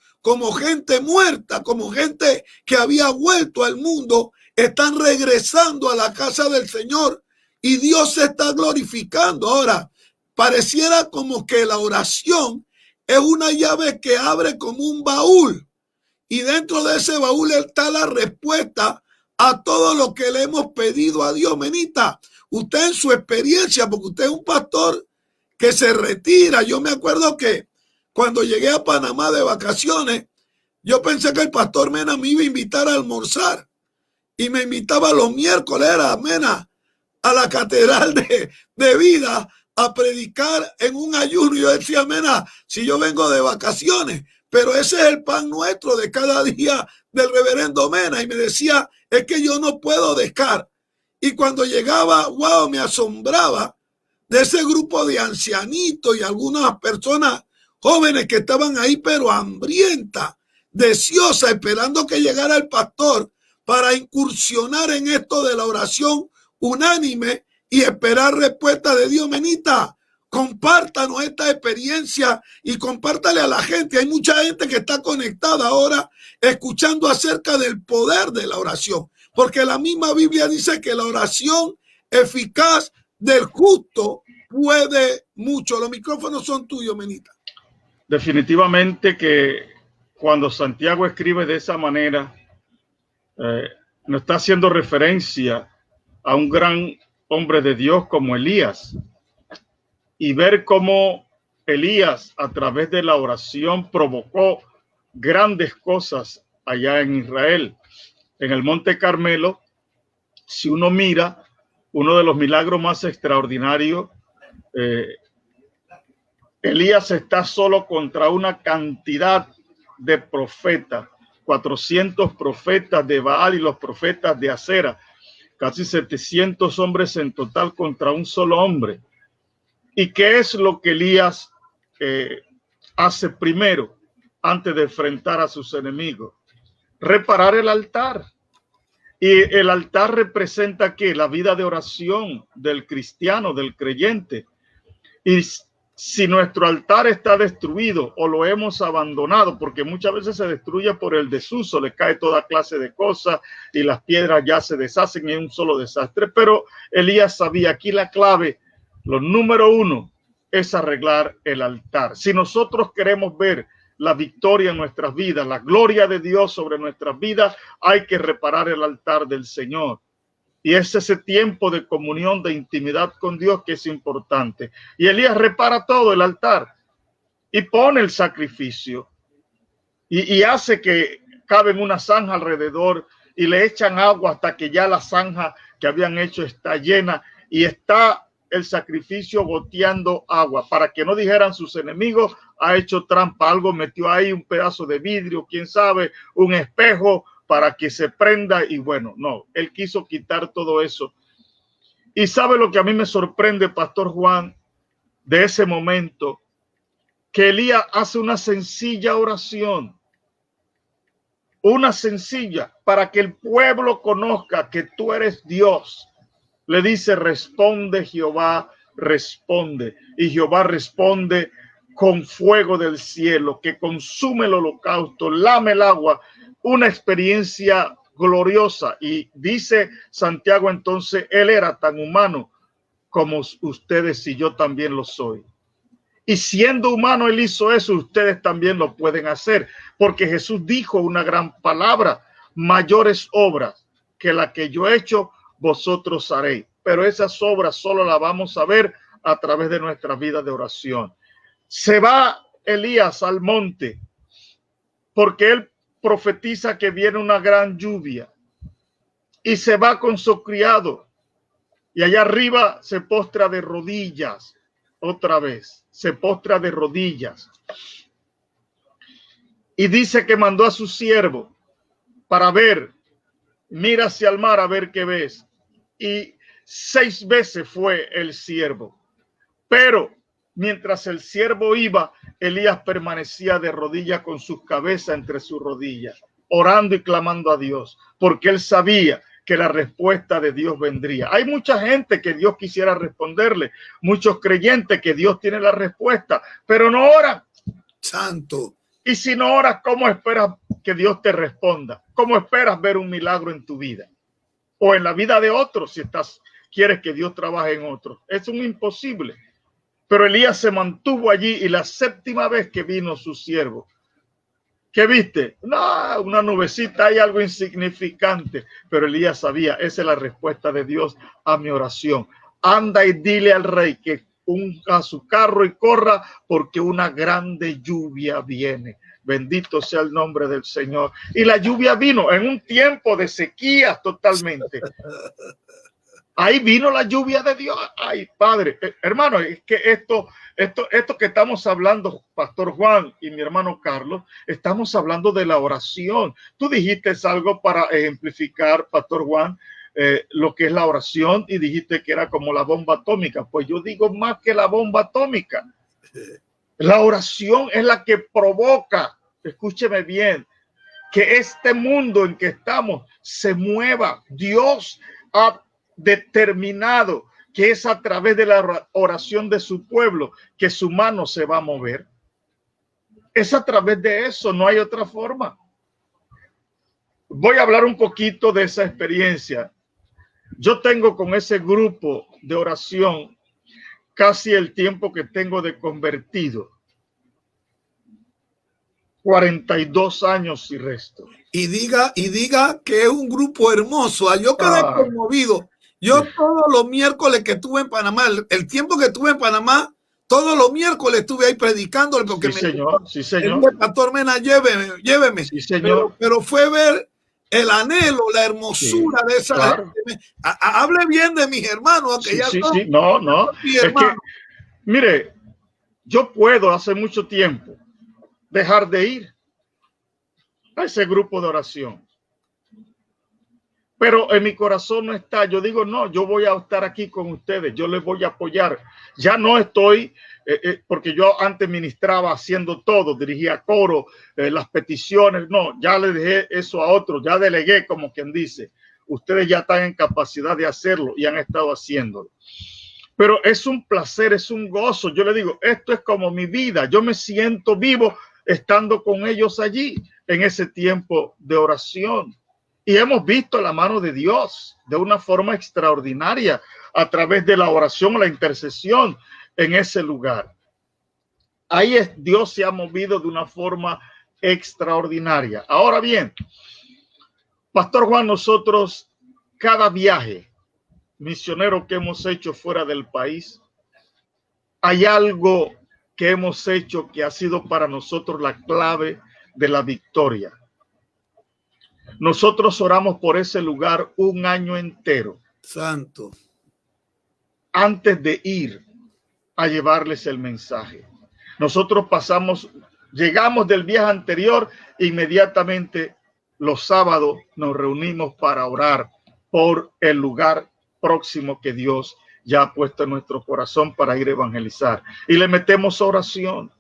gente muerta, como gente que había vuelto al mundo, están regresando a la casa del Señor y Dios se está glorificando. Ahora, pareciera como que la oración es una llave que abre como un baúl y dentro de ese baúl está la respuesta a todo lo que le hemos pedido a Dios. Menita, usted en su experiencia, porque usted es un pastor que se retira. Yo me acuerdo que cuando llegué a Panamá de vacaciones, yo pensé que el pastor Mena me iba a invitar a almorzar y me invitaba los miércoles, era Mena, a la Catedral de Vida a predicar en un ayuno. Yo decía, Mena, si yo vengo de vacaciones, pero ese es el pan nuestro de cada día del reverendo Mena. Y me decía, es que yo no puedo dejar. Y cuando llegaba, wow, me asombraba de ese grupo de ancianitos y algunas personas jóvenes que estaban ahí, pero hambrientas, deseosas, esperando que llegara el pastor para incursionar en esto de la oración unánime y esperar respuesta de Dios. Menita, compártanos esta experiencia y compártale a la gente. Hay mucha gente que está conectada ahora escuchando acerca del poder de la oración, porque la misma Biblia dice que la oración eficaz del justo puede mucho. Los micrófonos son tuyos, Menita. Definitivamente que cuando Santiago escribe de esa manera, no está haciendo referencia a un gran hombre de Dios como Elías, y ver cómo Elías a través de la oración provocó grandes cosas allá en Israel. En el Monte Carmelo, si uno mira, uno de los milagros más extraordinarios, Elías está solo contra una cantidad de profetas, 400 profetas de Baal y los profetas de Acera, casi 700 hombres en total contra un solo hombre. ¿Y qué es lo que Elías hace primero antes de enfrentar a sus enemigos? Reparar el altar. Y el altar representa ¿qué? La vida de oración del cristiano, del creyente. Y si nuestro altar está destruido o lo hemos abandonado, porque muchas veces se destruye por el desuso, le cae toda clase de cosas y las piedras ya se deshacen en un solo desastre. Pero Elías sabía, aquí la clave, lo número uno, es arreglar el altar. Si nosotros queremos ver la victoria en nuestras vidas, la gloria de Dios sobre nuestras vidas, hay que reparar el altar del Señor. Y es ese tiempo de comunión, de intimidad con Dios que es importante. Y Elías repara todo el altar y pone el sacrificio y hace que cabe en una zanja alrededor y le echan agua hasta que ya la zanja que habían hecho está llena y está el sacrificio goteando agua, para que no dijeran sus enemigos, ha hecho trampa, algo metió ahí, un pedazo de vidrio, quién sabe, un espejo, para que se prenda. Y bueno, no, él quiso quitar todo eso. Y sabe lo que a mí me sorprende, Pastor Juan, de ese momento, que Elías hace una sencilla oración, una sencilla, para que el pueblo conozca que tú eres Dios. Le dice, responde Jehová, responde. Y Jehová responde con fuego del cielo que consume el holocausto, lame el agua. Una experiencia gloriosa. Y dice Santiago entonces, él era tan humano como ustedes y yo también lo soy. Y siendo humano él hizo eso, ustedes también lo pueden hacer, porque Jesús dijo una gran palabra, mayores obras que la que yo he hecho, vosotros haréis. Pero esas obras solo las vamos a ver a través de nuestra vida de oración. Se va Elías al monte porque él profetiza que viene una gran lluvia y se va con su criado y allá arriba se postra de rodillas otra vez, se postra de rodillas y dice que mandó a su siervo para ver, mira hacia el mar a ver qué ves, y 6 veces fue el siervo, pero mientras el siervo iba, Elías permanecía de rodillas con su cabeza entre sus rodillas, orando y clamando a Dios, porque él sabía que la respuesta de Dios vendría. Hay mucha gente que Dios quisiera responderle, muchos creyentes que Dios tiene la respuesta, pero no oran. Santo. Y si no oras, ¿cómo esperas que Dios te responda? ¿Cómo esperas ver un milagro en tu vida? O en la vida de otros, si quieres que Dios trabaje en otros. Es un imposible. Pero Elías se mantuvo allí y la 7ª vez que vino su siervo, ¿qué viste? No, una nubecita, hay algo insignificante. Pero Elías sabía, esa es la respuesta de Dios a mi oración. Anda y dile al rey que unja su carro y corra, porque una grande lluvia viene. Bendito sea el nombre del Señor. Y la lluvia vino en un tiempo de sequía totalmente. Ahí vino la lluvia de Dios. Ay, Padre, hermano, es que esto que estamos hablando, Pastor Juan y mi hermano Carlos, estamos hablando de la oración. Tú dijiste algo para ejemplificar, Pastor Juan, lo que es la oración, y dijiste que era como la bomba atómica. Pues yo digo más que la bomba atómica. La oración es la que provoca, escúcheme bien, que este mundo en que estamos se mueva. Dios ha determinado que es a través de la oración de su pueblo que su mano se va a mover. Es a través de eso, no hay otra forma. Voy a hablar un poquito de esa experiencia. Yo tengo con ese grupo de oración casi el tiempo que tengo de convertido. 42 años y resto. Y diga que es un grupo hermoso. Yo quedé conmovido. Yo todos los miércoles que estuve en Panamá, el tiempo que estuve en Panamá, todos los miércoles estuve ahí predicando. Porque sí, señor. El Pastor Mena, lléveme. Sí, señor. Pero fue ver el anhelo, la hermosura de esa. Claro. Hable bien de mis hermanos. Sí. No. Es que, mire, yo puedo hace mucho tiempo dejar de ir a ese grupo de oración, pero en mi corazón no está. Yo digo, no, yo voy a estar aquí con ustedes, yo les voy a apoyar. Ya no estoy, porque yo antes ministraba haciendo todo, dirigía coro, las peticiones, no, ya le dejé eso a otros, ya delegué, como quien dice. Ustedes ya están en capacidad de hacerlo y han estado haciéndolo. pero es un placer, es un gozo. Yo le digo, esto es como mi vida. Yo me siento vivo estando con ellos allí en ese tiempo de oración. Y hemos visto la mano de Dios de una forma extraordinaria a través de la oración, la intercesión en ese lugar. Ahí Dios se ha movido de una forma extraordinaria. Ahora bien, Pastor Juan, nosotros cada viaje misionero que hemos hecho fuera del país, hay algo que hemos hecho que ha sido para nosotros la clave de la victoria. Nosotros oramos por ese lugar un año entero. Santo. Antes de ir a llevarles el mensaje. Nosotros llegamos del viaje anterior, inmediatamente los sábados nos reunimos para orar por el lugar próximo que Dios ya ha puesto en nuestro corazón para ir a evangelizar. Y le metemos oración.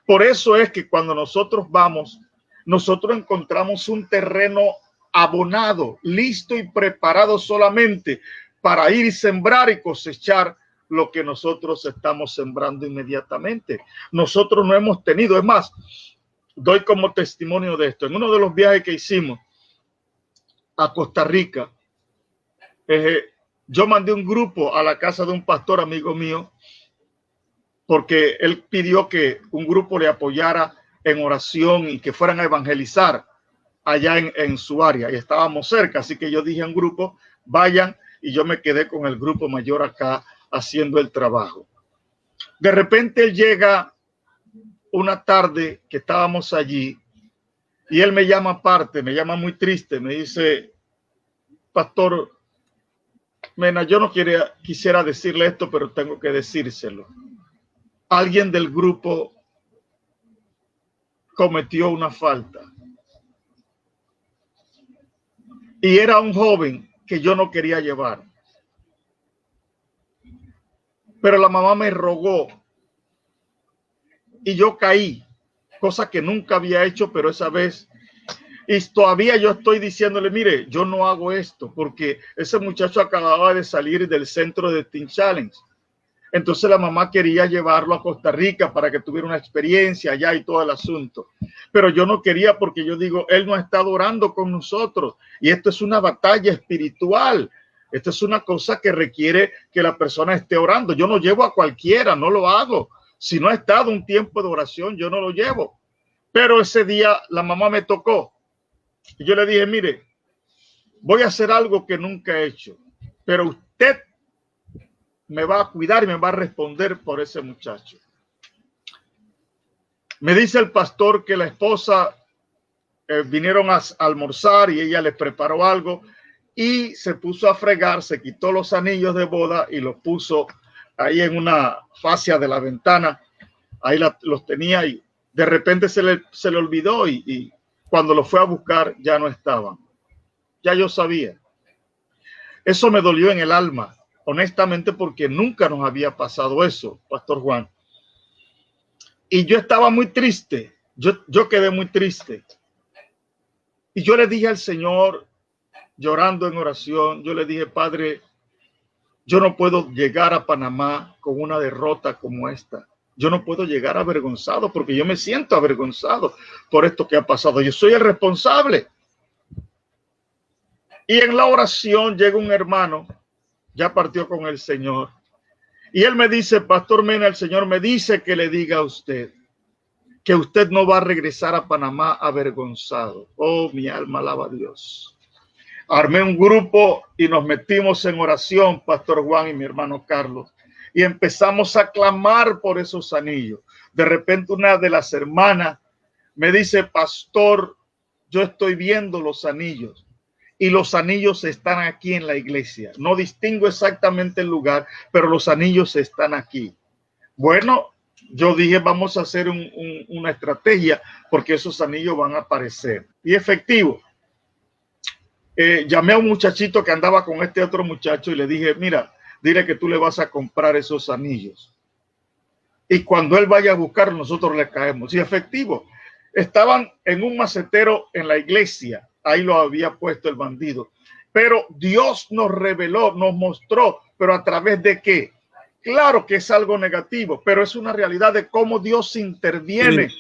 Por eso es que cuando nosotros vamos, nosotros encontramos un terreno abonado, listo y preparado solamente para ir y sembrar y cosechar lo que nosotros estamos sembrando inmediatamente. Nosotros no hemos tenido, es más, doy como testimonio de esto. En uno de los viajes que hicimos a Costa Rica, yo mandé un grupo a la casa de un pastor amigo mío porque él pidió que un grupo le apoyara en oración y que fueran a evangelizar allá en su área. Y estábamos cerca, así que yo dije a un grupo, vayan, y yo me quedé con el grupo mayor acá haciendo el trabajo. De repente él llega una tarde que estábamos allí y él me llama aparte, me llama muy triste, me dice, Pastor Mena, yo no quisiera decirle esto, pero tengo que decírselo. Alguien del grupo cometió una falta. Y era un joven que yo no quería llevar. Pero la mamá me rogó y yo caí, cosa que nunca había hecho, pero esa vez. Y todavía yo estoy diciéndole, mire, yo no hago esto porque ese muchacho acababa de salir del centro de Teen Challenge. Entonces la mamá quería llevarlo a Costa Rica para que tuviera una experiencia allá y todo el asunto. Pero yo no quería porque yo digo, él no ha estado orando con nosotros y esto es una batalla espiritual. Esto es una cosa que requiere que la persona esté orando. Yo no llevo a cualquiera, no lo hago. Si no ha estado un tiempo de oración, yo no lo llevo. Pero ese día la mamá me tocó. Y yo le dije, mire, voy a hacer algo que nunca he hecho, pero usted me va a cuidar y me va a responder por ese muchacho. Me dice el pastor que la esposa vinieron a almorzar y ella les preparó algo y se puso a fregar, se quitó los anillos de boda y los puso ahí en una fascia de la ventana. Ahí los tenía y de repente se le olvidó y cuando lo fue a buscar ya no estaban. Ya yo sabía. Eso me dolió en el alma, honestamente, porque nunca nos había pasado eso, Pastor Juan. Y yo estaba muy triste. Yo quedé muy triste. Y yo le dije al Señor, llorando en oración, yo le dije, Padre, yo no puedo llegar a Panamá con una derrota como esta. Yo no puedo llegar avergonzado porque yo me siento avergonzado por esto que ha pasado. Yo soy el responsable. Y en la oración llega un hermano, ya partió con el Señor. Y él me dice, Pastor Mena, el Señor me dice que le diga a usted que usted no va a regresar a Panamá avergonzado. Oh, mi alma alaba a Dios. Armé un grupo y nos metimos en oración, Pastor Juan y mi hermano Carlos. Y empezamos a clamar por esos anillos. De repente una de las hermanas me dice, Pastor, yo estoy viendo los anillos. Y los anillos están aquí en la iglesia. No distingo exactamente el lugar, pero los anillos están aquí. Bueno, yo dije, vamos a hacer una estrategia porque esos anillos van a aparecer. Y efectivo. Llamé a un muchachito que andaba con este otro muchacho y le dije, mira, dile que tú le vas a comprar esos anillos. Y cuando él vaya a buscar, nosotros le caemos. Y efectivo. Estaban en un macetero en la iglesia. Ahí lo había puesto el bandido. Pero Dios nos reveló, nos mostró, pero ¿a través de qué? Claro que es algo negativo, pero es una realidad de cómo Dios interviene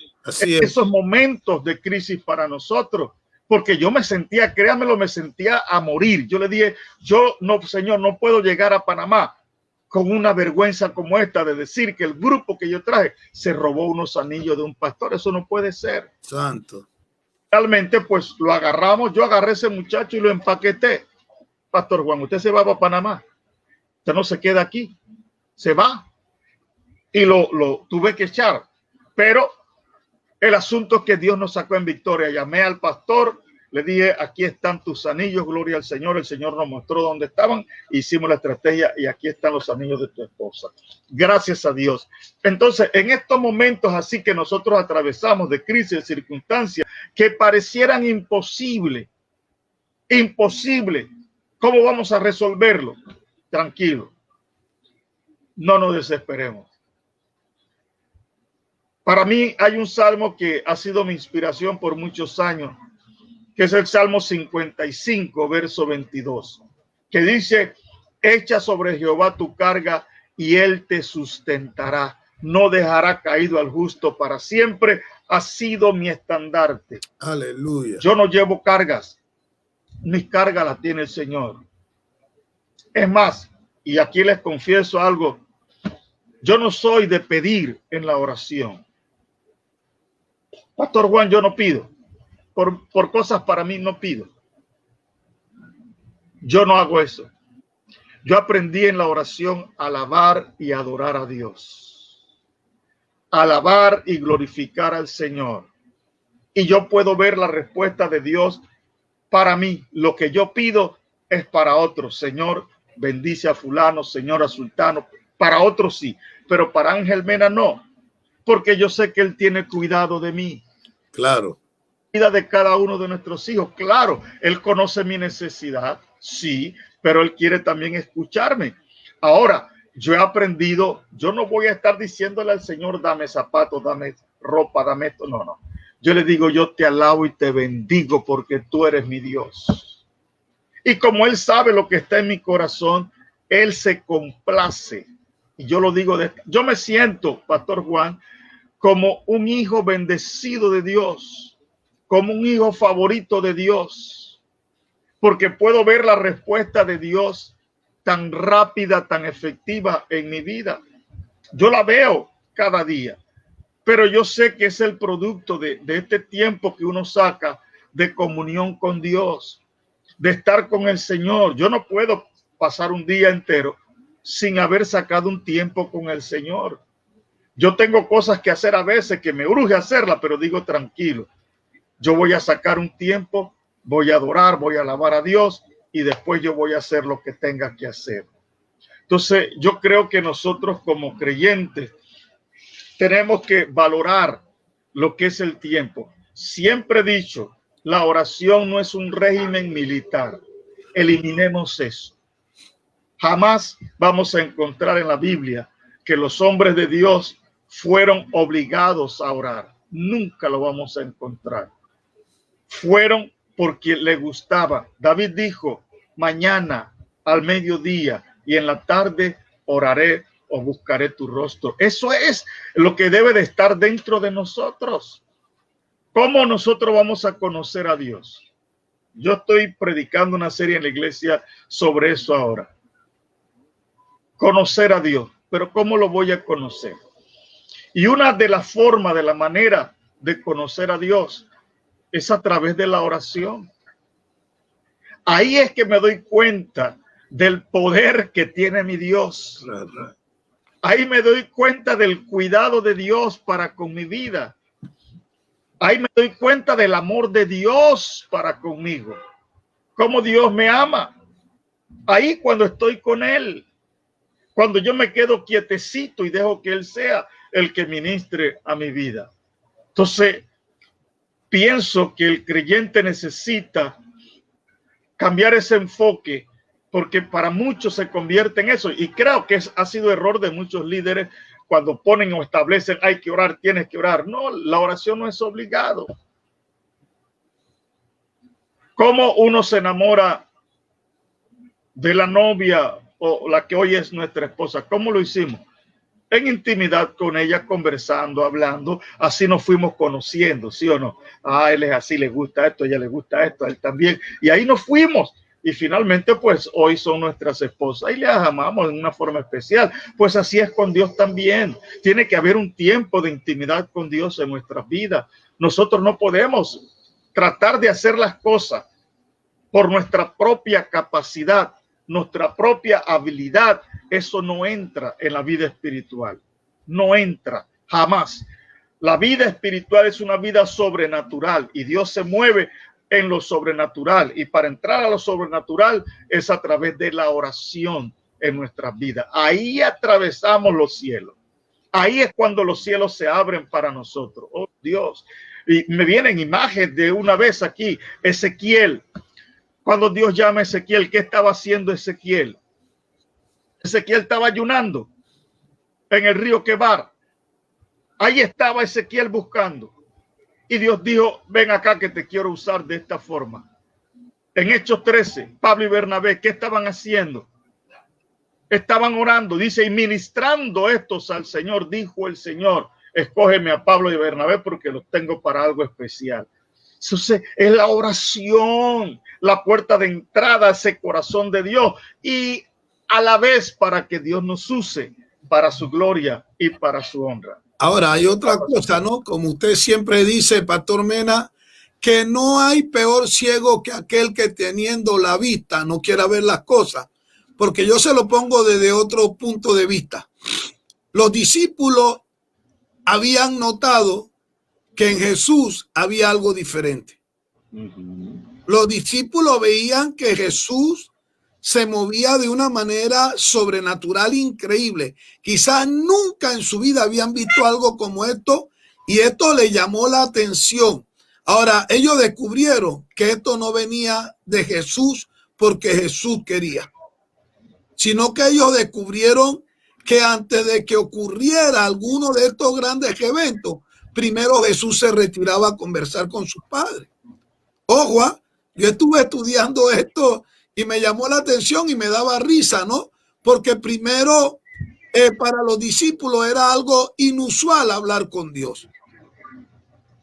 en esos momentos de crisis para nosotros. Porque yo me sentía, créanmelo, me sentía a morir. Yo le dije, yo no, Señor, no puedo llegar a Panamá con una vergüenza como esta de decir que el grupo que yo traje se robó unos anillos de un pastor. Eso no puede ser. Santo. Realmente, pues lo agarramos. Yo agarré a ese muchacho y lo empaqueté. Pastor Juan, usted se va para Panamá. Usted no se queda aquí. Se va. Y lo tuve que echar. Pero el asunto es que Dios nos sacó en victoria. Llamé al pastor, le dije, aquí están tus anillos, gloria al Señor. El Señor nos mostró dónde estaban, hicimos la estrategia y aquí están los anillos de tu esposa. Gracias a Dios. Entonces, en estos momentos así que nosotros atravesamos de crisis, de circunstancias que parecieran imposibles, ¿cómo vamos a resolverlo? Tranquilo. No nos desesperemos. Para mí hay un salmo que ha sido mi inspiración por muchos años, que es el Salmo 55, verso 22, que dice, echa sobre Jehová tu carga y él te sustentará. No dejará caído al justo para siempre. Ha sido mi estandarte. Aleluya. Yo no llevo cargas. Mis cargas las tiene el Señor. Es más, y aquí les confieso algo, yo no soy de pedir en la oración. Pastor Juan, yo no pido. Por cosas para mí no pido. Yo no hago eso. Yo aprendí en la oración a alabar y adorar a Dios. Alabar y glorificar al Señor. Y yo puedo ver la respuesta de Dios para mí. Lo que yo pido es para otros. Señor, bendice a fulano, Señor, a sultano. Para otros sí, pero para Ángel Mena no. Porque yo sé que él tiene cuidado de mí. Claro. De cada uno de nuestros hijos. Claro, él conoce mi necesidad, sí, pero él quiere también escucharme. Ahora, yo he aprendido, yo no voy a estar diciéndole al Señor, dame zapatos, dame ropa, dame esto. No, no. Yo le digo, yo te alabo y te bendigo porque tú eres mi Dios. Y como él sabe lo que está en mi corazón, él se complace. Y yo lo digo, yo me siento, Pastor Juan, como un hijo bendecido de Dios. Como un hijo favorito de Dios, porque puedo ver la respuesta de Dios tan rápida, tan efectiva en mi vida. Yo la veo cada día, pero yo sé que es el producto de este tiempo que uno saca de comunión con Dios, de estar con el Señor. Yo no puedo pasar un día entero sin haber sacado un tiempo con el Señor. Yo tengo cosas que hacer a veces que me urge hacerlas, pero digo tranquilo. Yo voy a sacar un tiempo, voy a adorar, voy a alabar a Dios y después yo voy a hacer lo que tenga que hacer. Entonces, yo creo que nosotros como creyentes tenemos que valorar lo que es el tiempo. Siempre he dicho, la oración no es un régimen militar. Eliminemos eso. Jamás vamos a encontrar en la Biblia que los hombres de Dios fueron obligados a orar. Nunca lo vamos a encontrar. Fueron porque le gustaba. David dijo, mañana al mediodía y en la tarde oraré o buscaré tu rostro. Eso es lo que debe de estar dentro de nosotros. ¿Cómo nosotros vamos a conocer a Dios? Yo estoy predicando una serie en la iglesia sobre eso ahora. Conocer a Dios. Pero ¿cómo lo voy a conocer? Y una de las formas, de la manera de conocer a Dios es a través de la oración. Ahí es que me doy cuenta del poder que tiene mi Dios. Ahí me doy cuenta del cuidado de Dios para con mi vida. Ahí me doy cuenta del amor de Dios para conmigo. Cómo Dios me ama. Ahí cuando estoy con Él. Cuando yo me quedo quietecito y dejo que Él sea el que ministre a mi vida. Entonces, pienso que el creyente necesita cambiar ese enfoque porque para muchos se convierte en eso. Y creo que ha sido error de muchos líderes cuando ponen o establecen, hay que orar, tienes que orar. No, la oración no es obligado. ¿Cómo uno se enamora de la novia o la que hoy es nuestra esposa. ¿Cómo lo hicimos? En intimidad con ella, conversando, hablando, así nos fuimos conociendo, ¿sí o no? Ah, él es así, le gusta esto, a ella le gusta esto, a él también, y ahí nos fuimos, y finalmente pues hoy son nuestras esposas y las amamos de una forma especial. Pues así es con Dios también. Tiene que haber un tiempo de intimidad con Dios en nuestras vidas. Nosotros no podemos tratar de hacer las cosas por nuestra propia capacidad, nuestra propia habilidad. Eso no entra en la vida espiritual. No entra, jamás. La vida espiritual es una vida sobrenatural y Dios se mueve en lo sobrenatural. Y para entrar a lo sobrenatural es a través de la oración en nuestras vidas. Ahí atravesamos los cielos. Ahí es cuando los cielos se abren para nosotros. Oh Dios. Y me vienen imágenes de una vez aquí, Ezequiel. Cuando Dios llama a Ezequiel, ¿qué estaba haciendo Ezequiel? Ezequiel estaba ayunando en el río Quebar. Ahí estaba Ezequiel buscando. Y Dios dijo, ven acá que te quiero usar de esta forma. En Hechos 13, Pablo y Bernabé, ¿qué estaban haciendo? Estaban orando, dice, y ministrando estos al Señor, dijo el Señor, escógeme a Pablo y Bernabé porque los tengo para algo especial. Entonces, es la oración, la puerta de entrada a ese corazón de Dios y a la vez para que Dios nos use para su gloria y para su honra. Ahora, hay otra cosa, ¿no? Como usted siempre dice, Pastor Mena, que no hay peor ciego que aquel que teniendo la vista no quiera ver las cosas. Porque yo se lo pongo desde otro punto de vista. Los discípulos habían notado que en Jesús había algo diferente. Los discípulos veían que Jesús se movía de una manera sobrenatural increíble. Quizás nunca en su vida habían visto algo como esto y esto le llamó la atención. Ahora, ellos descubrieron que esto no venía de Jesús porque Jesús quería, sino que ellos descubrieron que antes de que ocurriera alguno de estos grandes eventos, primero Jesús se retiraba a conversar con sus padres. Ojo, yo estuve estudiando esto y me llamó la atención y me daba risa, ¿no? Porque primero para los discípulos era algo inusual hablar con Dios.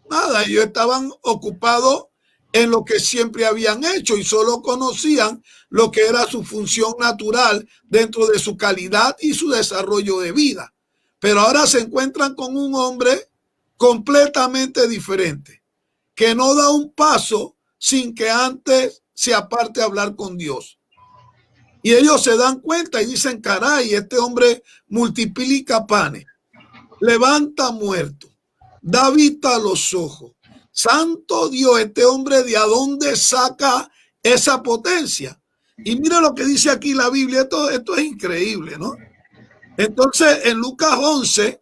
Nada, ellos estaban ocupados en lo que siempre habían hecho y solo conocían lo que era su función natural dentro de su calidad y su desarrollo de vida. Pero ahora se encuentran con un hombre completamente diferente, que no da un paso sin que antes se aparte a hablar con Dios. Y ellos se dan cuenta y dicen, caray, este hombre multiplica panes, levanta muertos, da vista a los ojos. Santo Dios, este hombre, ¿de a dónde saca esa potencia? Y mira lo que dice aquí la Biblia, esto es increíble, ¿no? Entonces, en Lucas 11,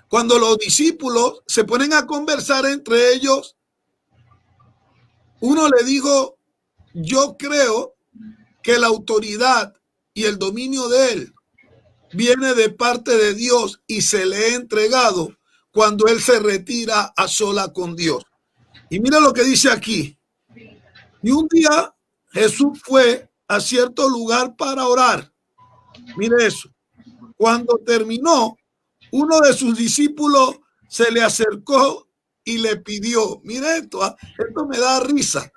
cuando los discípulos se ponen a conversar entre ellos, uno le dijo, yo creo que la autoridad y el dominio de él viene de parte de Dios y se le ha entregado cuando él se retira a sola con Dios. Y mira lo que dice aquí. Y un día Jesús fue a cierto lugar para orar. Mire eso. Cuando terminó, uno de sus discípulos se le acercó y le pidió, mire esto me da risa,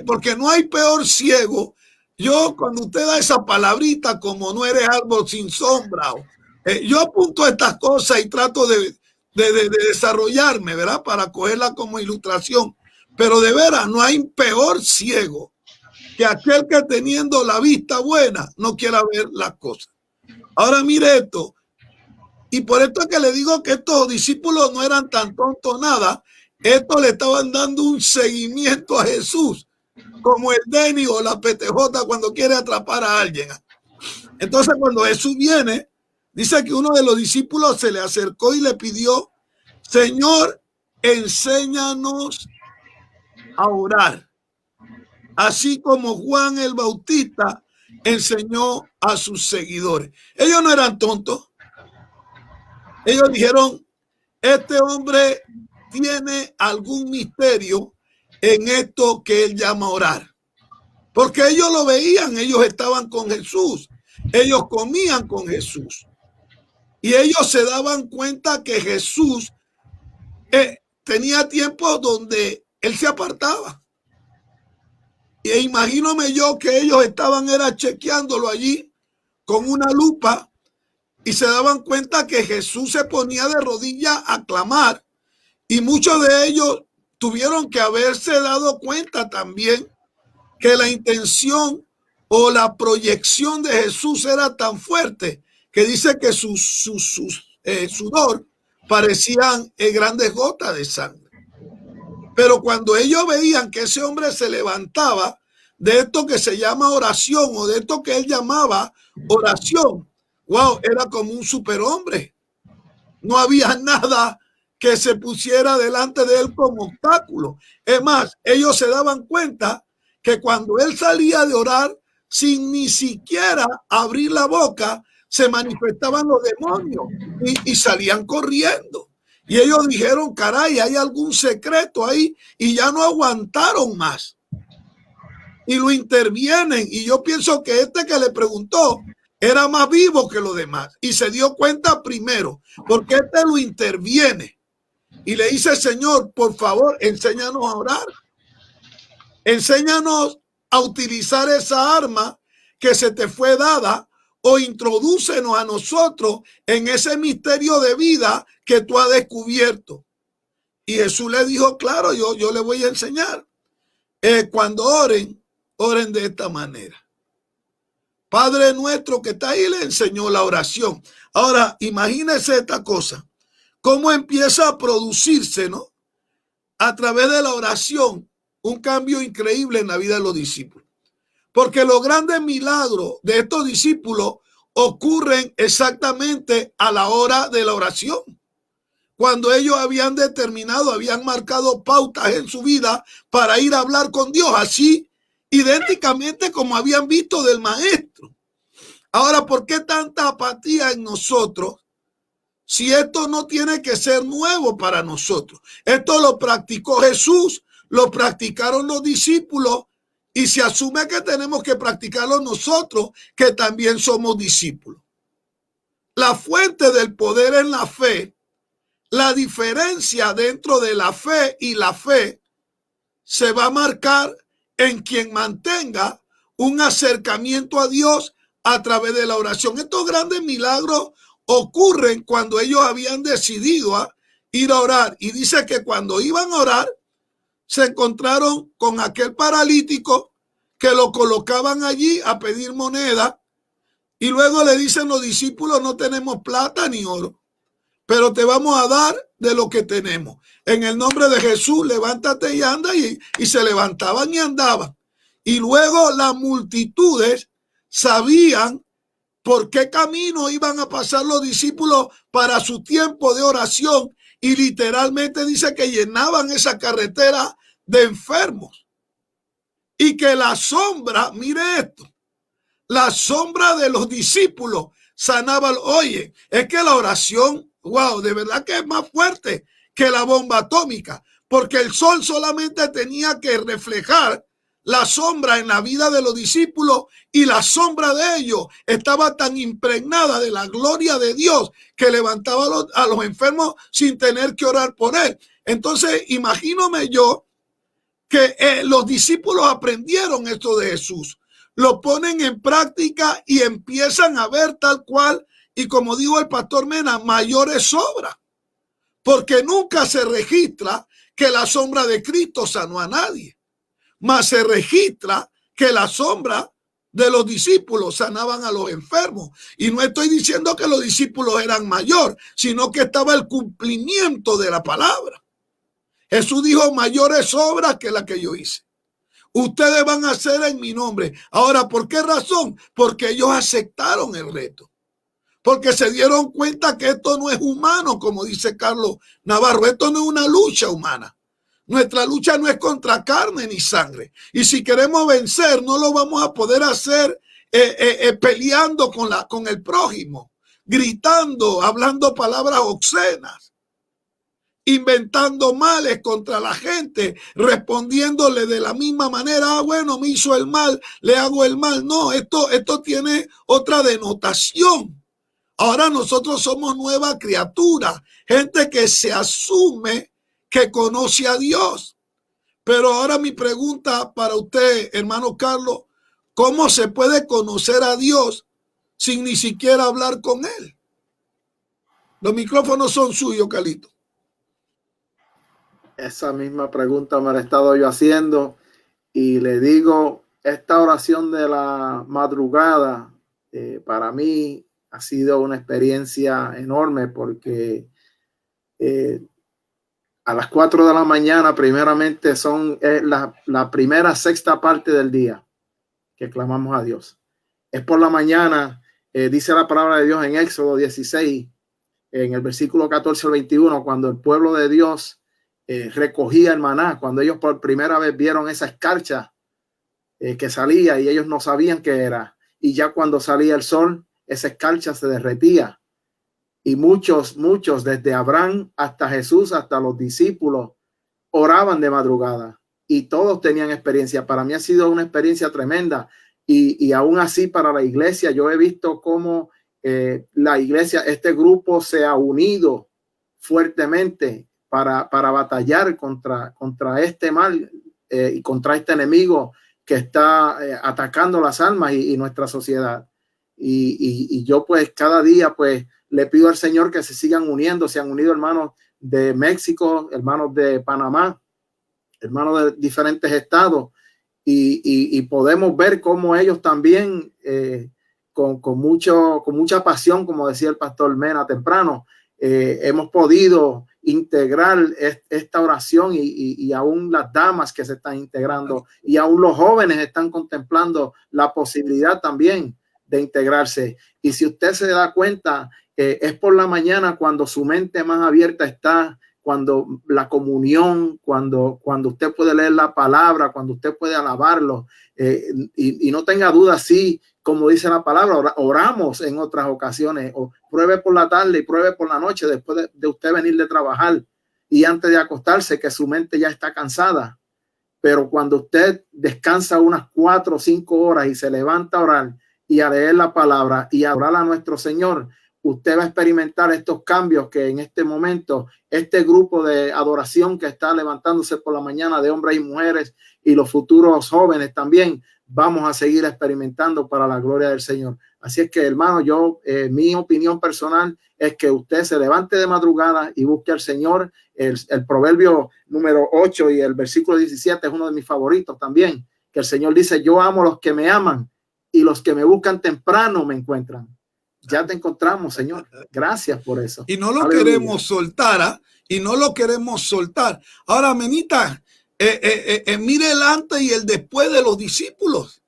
porque no hay peor ciego. Yo cuando usted da esa palabrita como no eres árbol sin sombra, yo apunto estas cosas y trato de desarrollarme, ¿verdad? Para cogerla como ilustración. Pero de veras, no hay peor ciego que aquel que teniendo la vista buena no quiera ver las cosas. Ahora mire esto. Y por esto es que le digo que estos discípulos no eran tan tontos nada. Estos le estaban dando un seguimiento a Jesús, como el Denny o la PTJ cuando quiere atrapar a alguien. Entonces cuando Jesús viene, dice que uno de los discípulos se le acercó y le pidió, Señor, enséñanos a orar, así como Juan el Bautista enseñó a sus seguidores. Ellos no eran tontos. Ellos dijeron, este hombre tiene algún misterio en esto que él llama orar. porque ellos lo veían, ellos estaban con Jesús, ellos comían con Jesús y ellos se daban cuenta que Jesús tenía tiempo donde él se apartaba. Y imagínome yo que ellos estaban chequeándolo allí con una lupa y se daban cuenta que Jesús se ponía de rodillas a clamar, y muchos de ellos tuvieron que haberse dado cuenta también que la intención o la proyección de Jesús era tan fuerte que dice que su sudor parecían grandes gotas de sangre. Pero cuando ellos veían que ese hombre se levantaba de esto que se llama oración, o de esto que él llamaba oración, wow, era como un superhombre. No había nada que se pusiera delante de él como obstáculo. Es más, ellos se daban cuenta que cuando él salía de orar, sin ni siquiera abrir la boca, se manifestaban los demonios y salían corriendo. Y ellos dijeron, caray, hay algún secreto ahí, y ya no aguantaron más. Y lo intervienen. Y yo pienso que que le preguntó era más vivo que los demás. Y se dio cuenta primero, porque lo interviene. Y le dice, Señor, por favor, enséñanos a orar. Enséñanos a utilizar esa arma que se te fue dada, o introdúcenos a nosotros en ese misterio de vida que tú has descubierto. Y Jesús le dijo, claro, yo le voy a enseñar. Cuando oren de esta manera. Padre nuestro que está ahí, le enseñó la oración. Ahora, imagínese esta cosa. Cómo empieza a producirse, ¿no? A través de la oración, un cambio increíble en la vida de los discípulos. Porque los grandes milagros de estos discípulos ocurren exactamente a la hora de la oración. Cuando ellos habían determinado, habían marcado pautas en su vida para ir a hablar con Dios, así idénticamente como habían visto del maestro. Ahora, ¿por qué tanta apatía en nosotros? Si esto no tiene que ser nuevo para nosotros. Esto lo practicó Jesús, lo practicaron los discípulos, y se asume que tenemos que practicarlo nosotros, que también somos discípulos. La fuente del poder en la fe, la diferencia dentro de la fe y la fe, se va a marcar en quien mantenga un acercamiento a Dios a través de la oración. Estos grandes milagros ocurren cuando ellos habían decidido ir a orar. Y dice que cuando iban a orar, se encontraron con aquel paralítico, que lo colocaban allí a pedir moneda, y luego le dicen los discípulos, no tenemos plata ni oro, pero te vamos a dar de lo que tenemos. En el nombre de Jesús, levántate y anda, y se levantaban y andaban. Y luego las multitudes sabían por qué camino iban a pasar los discípulos para su tiempo de oración, y literalmente dice que llenaban esa carretera de enfermos, y que la sombra, mire esto, la sombra de los discípulos sanaba. Oye, es que la oración, wow, de verdad que es más fuerte que la bomba atómica, porque el sol solamente tenía que reflejar la sombra en la vida de los discípulos, y la sombra de ellos estaba tan impregnada de la gloria de Dios que levantaba a los enfermos sin tener que orar por él. Entonces, imagínome yo que los discípulos aprendieron esto de Jesús, lo ponen en práctica y empiezan a ver tal cual, y como dijo el pastor Mena, mayores obras, porque nunca se registra que la sombra de Cristo sanó a nadie, mas se registra que la sombra de los discípulos sanaban a los enfermos. Y no estoy diciendo que los discípulos eran mayor, sino que estaba el cumplimiento de la palabra. Jesús dijo, mayores obras que la que yo hice ustedes van a hacer en mi nombre. Ahora, ¿por qué razón? Porque ellos aceptaron el reto, porque se dieron cuenta que esto no es humano, como dice Carlos Navarro. Esto no es una lucha humana. Nuestra lucha no es contra carne ni sangre, y si queremos vencer no lo vamos a poder hacer peleando con el prójimo, gritando, hablando palabras obscenas. inventando males contra la gente, respondiéndole de la misma manera. Bueno, me hizo el mal, le hago el mal. No, esto tiene otra denotación. Ahora nosotros somos nueva criatura, gente que se asume que conoce a Dios. Pero ahora mi pregunta para usted, hermano Carlos, ¿cómo se puede conocer a Dios sin ni siquiera hablar con Él? Los micrófonos son suyos, Calito. Esa misma pregunta me la he estado yo haciendo y le digo, esta oración de la madrugada para mí ha sido una experiencia enorme porque a las 4 de la mañana primeramente son la primera sexta parte del día que clamamos a Dios. Es por la mañana, dice la palabra de Dios en Éxodo 16, en el versículo 14 al 21, cuando el pueblo de Dios recogía el maná, cuando ellos por primera vez vieron esa escarcha que salía y ellos no sabían qué era, y ya cuando salía el sol esa escarcha se derretía y muchos desde Abraham hasta Jesús hasta los discípulos oraban de madrugada y todos tenían experiencia. Para mí ha sido una experiencia tremenda y aún así para la iglesia yo he visto cómo la iglesia, este grupo se ha unido fuertemente para batallar contra este mal y contra este enemigo que está atacando las almas y nuestra sociedad. Y yo pues cada día pues le pido al Señor que se sigan uniendo. Se han unido hermanos de México, hermanos de Panamá, hermanos de diferentes estados y podemos ver cómo ellos también con mucha pasión, como decía el pastor Mena temprano, hemos podido integrar esta oración y aún las damas que se están integrando y aún los jóvenes están contemplando la posibilidad también de integrarse. Y si usted se da cuenta, es por la mañana cuando su mente más abierta está, cuando la comunión, cuando usted puede leer la palabra, cuando usted puede alabarlo y no tenga duda, sí, como dice la palabra, oramos en otras ocasiones, o pruebe por la tarde y pruebe por la noche después de usted venir de trabajar y antes de acostarse que su mente ya está cansada. Pero cuando usted descansa unas 4 o 5 horas y se levanta a orar y a leer la palabra y a orar a nuestro Señor, usted va a experimentar estos cambios que en este momento, este grupo de adoración que está levantándose por la mañana de hombres y mujeres y los futuros jóvenes también, vamos a seguir experimentando para la gloria del Señor. Así es que, hermano, yo, mi opinión personal es que usted se levante de madrugada y busque al Señor. El proverbio número 8 y el versículo 17 es uno de mis favoritos también, que el Señor dice, yo amo a los que me aman y los que me buscan temprano me encuentran. Ya te encontramos, Señor. Gracias por eso. Y no lo queremos soltar, y no lo queremos soltar. Ahora, Menita, mire el antes y el después de los discípulos.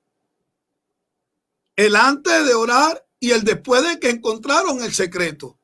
El antes de orar y el después de que encontraron el secreto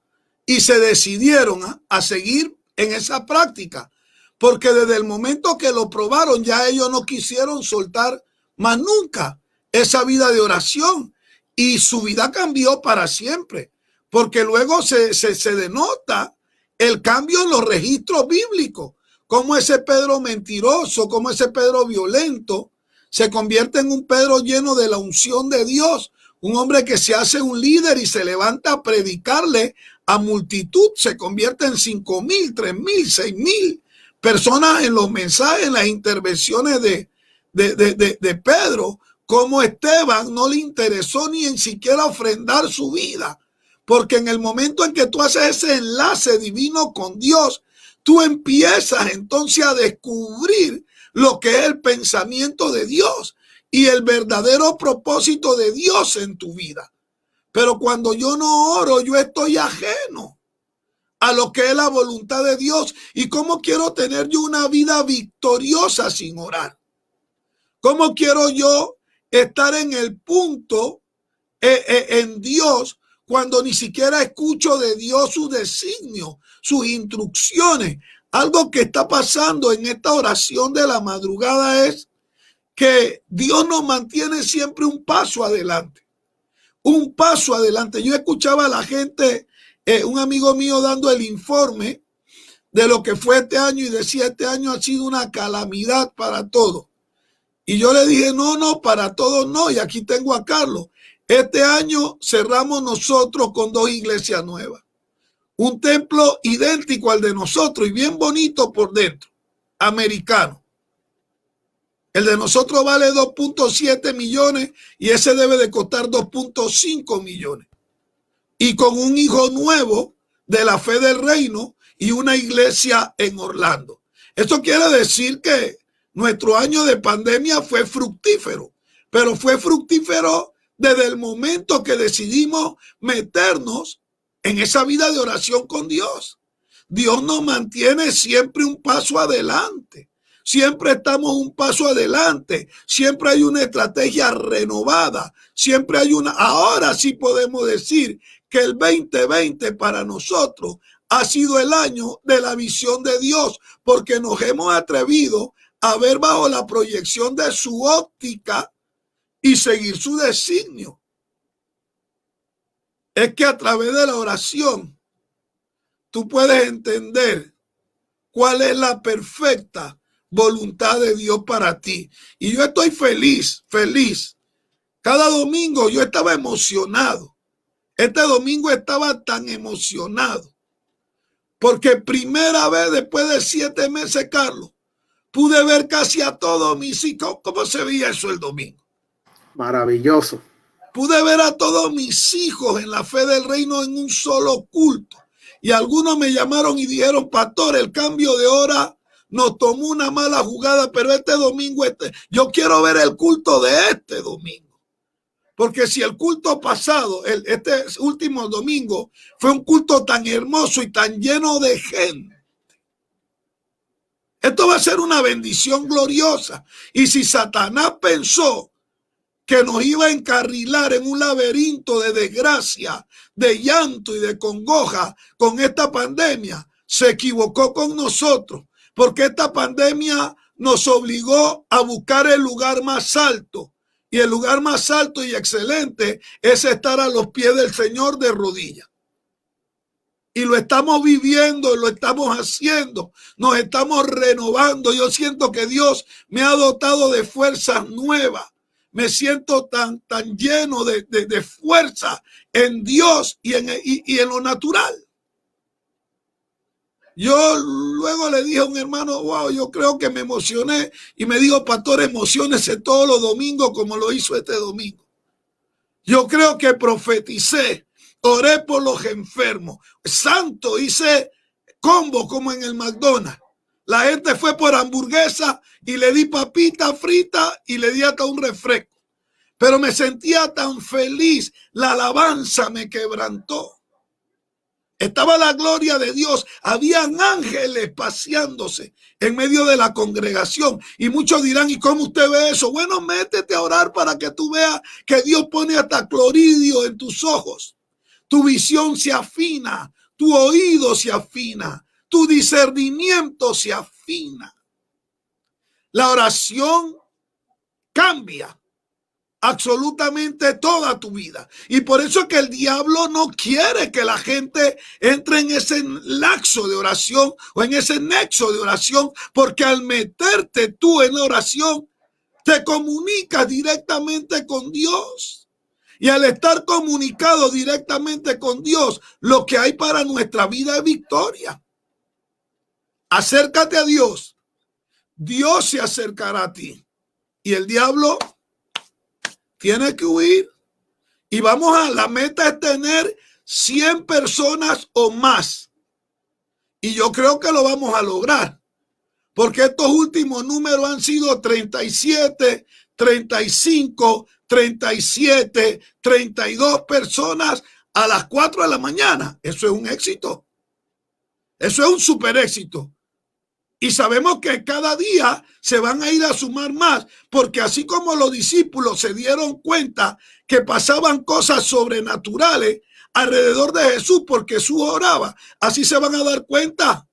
y se decidieron a seguir en esa práctica. Porque desde el momento que lo probaron, ya ellos no quisieron soltar más nunca esa vida de oración. Y su vida cambió para siempre, porque luego se denota el cambio en los registros bíblicos, como ese Pedro mentiroso, como ese Pedro violento, se convierte en un Pedro lleno de la unción de Dios, un hombre que se hace un líder y se levanta a predicarle a multitud, se convierte en 5,000, 3,000, 6,000 personas en los mensajes, en las intervenciones de Pedro. Como Esteban no le interesó ni en siquiera ofrendar su vida, porque en el momento en que tú haces ese enlace divino con Dios, tú empiezas entonces a descubrir lo que es el pensamiento de Dios y el verdadero propósito de Dios en tu vida. Pero cuando yo no oro, yo estoy ajeno a lo que es la voluntad de Dios. ¿Y cómo quiero tener yo una vida victoriosa sin orar? ¿Cómo quiero yo estar en el punto en Dios cuando ni siquiera escucho de Dios sus designios, sus instrucciones? Algo que está pasando en esta oración de la madrugada es que Dios nos mantiene siempre un paso adelante. Un paso adelante. Yo escuchaba a la gente, un amigo mío dando el informe de lo que fue este año y decía, este año ha sido una calamidad para todos. Y yo le dije, no, para todos no. Y aquí tengo a Carlos. Este año cerramos nosotros con 2 iglesias nuevas. Un templo idéntico al de nosotros y bien bonito por dentro, americano. El de nosotros vale 2.7 millones y ese debe de costar 2.5 millones. Y con un hijo nuevo de la fe del reino y una iglesia en Orlando. Esto quiere decir que nuestro año de pandemia fue fructífero, pero fue fructífero desde el momento que decidimos meternos en esa vida de oración con Dios. Dios nos mantiene siempre un paso adelante. Siempre estamos un paso adelante. Siempre hay una estrategia renovada. Siempre hay una... Ahora sí podemos decir que el 2020 para nosotros ha sido el año de la visión de Dios, porque nos hemos atrevido a ver bajo la proyección de su óptica y seguir su designio. Es que a través de la oración tú puedes entender cuál es la perfecta voluntad de Dios para ti. Y yo estoy feliz. Cada domingo yo estaba emocionado. Este domingo estaba tan emocionado porque primera vez después de 7 meses, Carlos, pude ver casi a todos mis hijos. ¿Cómo se veía eso el domingo? Maravilloso. Pude ver a todos mis hijos en la fe del reino en un solo culto. Y algunos me llamaron y dijeron, pastor, el cambio de hora nos tomó una mala jugada, pero este domingo, yo quiero ver el culto de este domingo. Porque si el culto pasado, este último domingo, fue un culto tan hermoso y tan lleno de gente, esto va a ser una bendición gloriosa. Y si Satanás pensó que nos iba a encarrilar en un laberinto de desgracia, de llanto y de congoja con esta pandemia, se equivocó con nosotros, porque esta pandemia nos obligó a buscar el lugar más alto. Y el lugar más alto y excelente es estar a los pies del Señor de rodillas. Y lo estamos viviendo, lo estamos haciendo, nos estamos renovando. Yo siento que Dios me ha dotado de fuerzas nuevas. Me siento tan lleno de fuerza en Dios y en lo natural. Yo luego le dije a un hermano, wow, yo creo que me emocioné. Y me dijo, pastor, emociónese todos los domingos como lo hizo este domingo. Yo creo que profeticé, oré por los enfermos. Santo, hice combo como en el McDonald's. La gente fue por hamburguesa y le di papita frita y le di hasta un refresco. Pero me sentía tan feliz, la alabanza me quebrantó. Estaba la gloria de Dios, habían ángeles paseándose en medio de la congregación. Y muchos dirán, ¿y cómo usted ve eso? Bueno, métete a orar para que tú veas que Dios pone hasta cloridio en tus ojos. Tu visión se afina, tu oído se afina, tu discernimiento se afina. La oración cambia absolutamente toda tu vida. Y por eso es que el diablo no quiere que la gente entre en ese laxo de oración o en ese nexo de oración, porque al meterte tú en la oración, te comunicas directamente con Dios. Y al estar comunicado directamente con Dios, lo que hay para nuestra vida es victoria. Acércate a Dios. Dios se acercará a ti. Y el diablo tiene que huir. Y la meta es tener 100 personas o más. Y yo creo que lo vamos a lograr. Porque estos últimos números han sido 37, 35, 37, 32 personas a las 4 de la mañana. Eso es un éxito. Eso es un super éxito. Y sabemos que cada día se van a ir a sumar más, porque así como los discípulos se dieron cuenta que pasaban cosas sobrenaturales alrededor de Jesús porque Jesús oraba, así se van a dar cuenta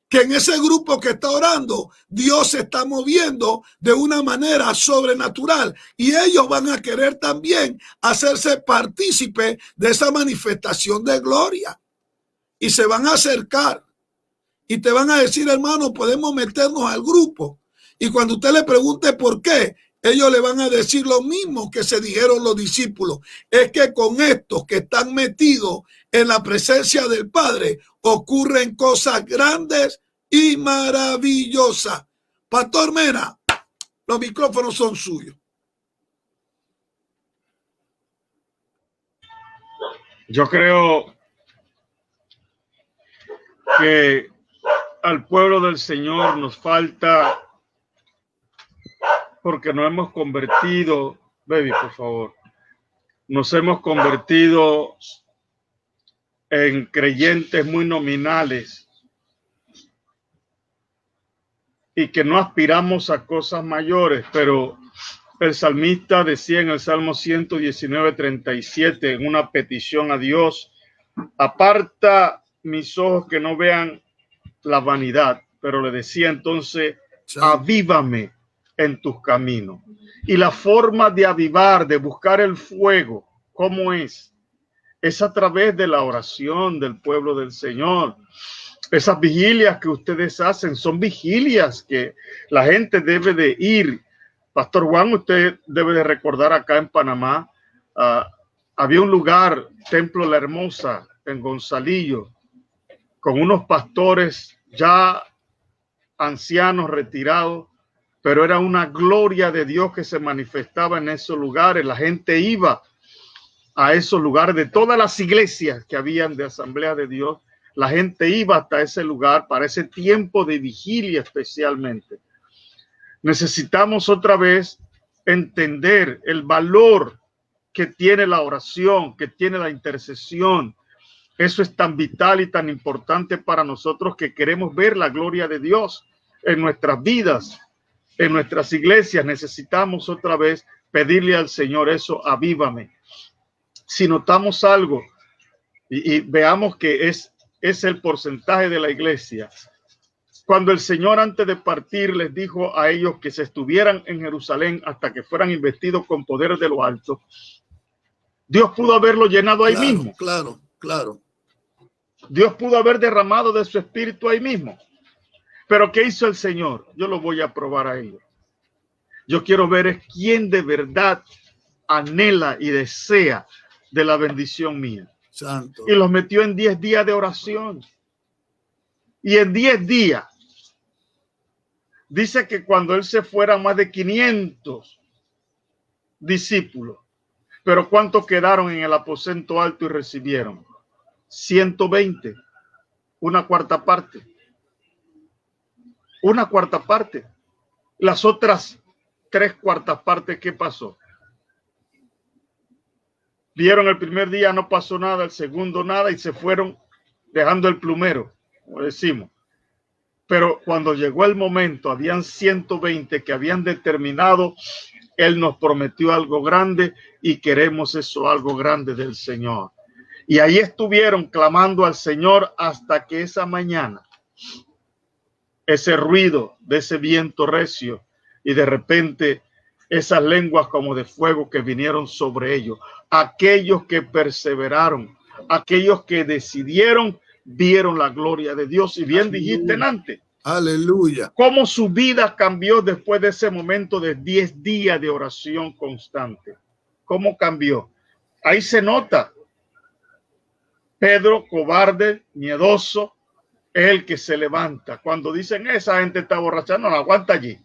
que en ese grupo que está orando, Dios se está moviendo de una manera sobrenatural y ellos van a querer también hacerse partícipe de esa manifestación de gloria y se van a acercar. Y te van a decir, hermano, podemos meternos al grupo. Y cuando usted le pregunte por qué, ellos le van a decir lo mismo que se dijeron los discípulos. Es que con estos que están metidos en la presencia del Padre ocurren cosas grandes y maravillosas. Pastor Mena, los micrófonos son suyos. Yo creo que al pueblo del Señor nos falta, porque nos hemos convertido, baby, por favor, nos hemos convertido en creyentes muy nominales y que no aspiramos a cosas mayores, pero el salmista decía en el Salmo 119:37, en una petición a Dios: aparta mis ojos que no vean la vanidad, pero le decía entonces, avívame en tus caminos. Y la forma de avivar, de buscar el fuego, ¿cómo es? Es a través de la oración del pueblo del Señor. Esas vigilias que ustedes hacen son vigilias que la gente debe de ir. Pastor Juan, usted debe de recordar, acá en Panamá, había un lugar, Templo La Hermosa, en Gonzalillo, con unos pastores ya ancianos, retirados, pero era una gloria de Dios que se manifestaba en esos lugares. La gente iba a esos lugares de todas las iglesias que habían de Asamblea de Dios. La gente iba hasta ese lugar para ese tiempo de vigilia especialmente. Necesitamos otra vez entender el valor que tiene la oración, que tiene la intercesión. Eso es tan vital y tan importante para nosotros que queremos ver la gloria de Dios en nuestras vidas, en nuestras iglesias. Necesitamos otra vez pedirle al Señor eso: avívame. Si notamos algo y veamos que es el porcentaje de la iglesia, cuando el Señor antes de partir les dijo a ellos que se estuvieran en Jerusalén hasta que fueran investidos con poder de lo alto, Dios pudo haberlo llenado ahí mismo. Claro. Dios pudo haber derramado de su espíritu ahí mismo. Pero ¿qué hizo el Señor? Yo lo voy a probar a ellos. Yo quiero ver es quién de verdad anhela y desea de la bendición mía. Santo. Y los metió en 10 días de oración. Y en 10 días, dice que cuando él se fuera, más de 500 discípulos. Pero ¿cuántos quedaron en el aposento alto y recibieron? 120, una cuarta parte. Una cuarta parte. Las otras 3/4 partes, ¿qué pasó? Vieron el primer día, no pasó nada, el segundo nada, y se fueron dejando el plumero, como decimos. Pero cuando llegó el momento, habían 120 que habían determinado: Él nos prometió algo grande y queremos eso, algo grande del Señor. Y ahí estuvieron clamando al Señor hasta que esa mañana, ese ruido de ese viento recio y de repente esas lenguas como de fuego que vinieron sobre ellos. Aquellos que perseveraron, aquellos que decidieron, vieron la gloria de Dios. Y bien dijiste antes. Aleluya. Cómo su vida cambió después de ese momento de 10 días de oración constante. ¿Cómo cambió? Ahí se nota. Pedro, cobarde, miedoso, es el que se levanta. Cuando dicen esa gente está borracha, no, aguanta allí.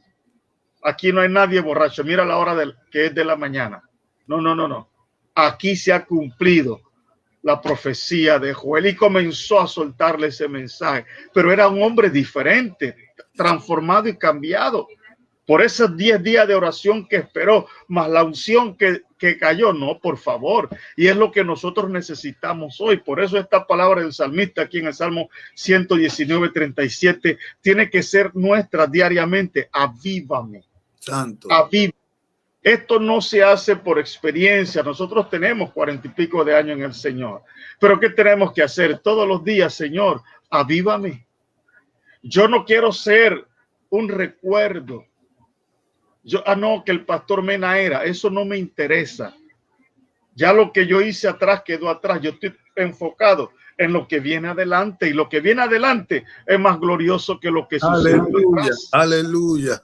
Aquí no hay nadie borracho. Mira la hora que es de la mañana. No. Aquí se ha cumplido la profecía de Joel y comenzó a soltarle ese mensaje. Pero era un hombre diferente, transformado y cambiado por esos 10 días de oración que esperó, más la unción que cayó. No, por favor. Y es lo que nosotros necesitamos hoy. Por eso esta palabra del salmista aquí en el Salmo 119:37 tiene que ser nuestra diariamente. Avívame. Santo. Avívame. Esto no se hace por experiencia. Nosotros tenemos 40 y pico de años en el Señor. Pero ¿qué tenemos que hacer? Todos los días, Señor, avívame. Yo no quiero ser un recuerdo. No, que el pastor Mena era. Eso no me interesa. Ya lo que yo hice atrás quedó atrás. Yo estoy enfocado en lo que viene adelante, y lo que viene adelante es más glorioso que lo que sucede atrás. Aleluya.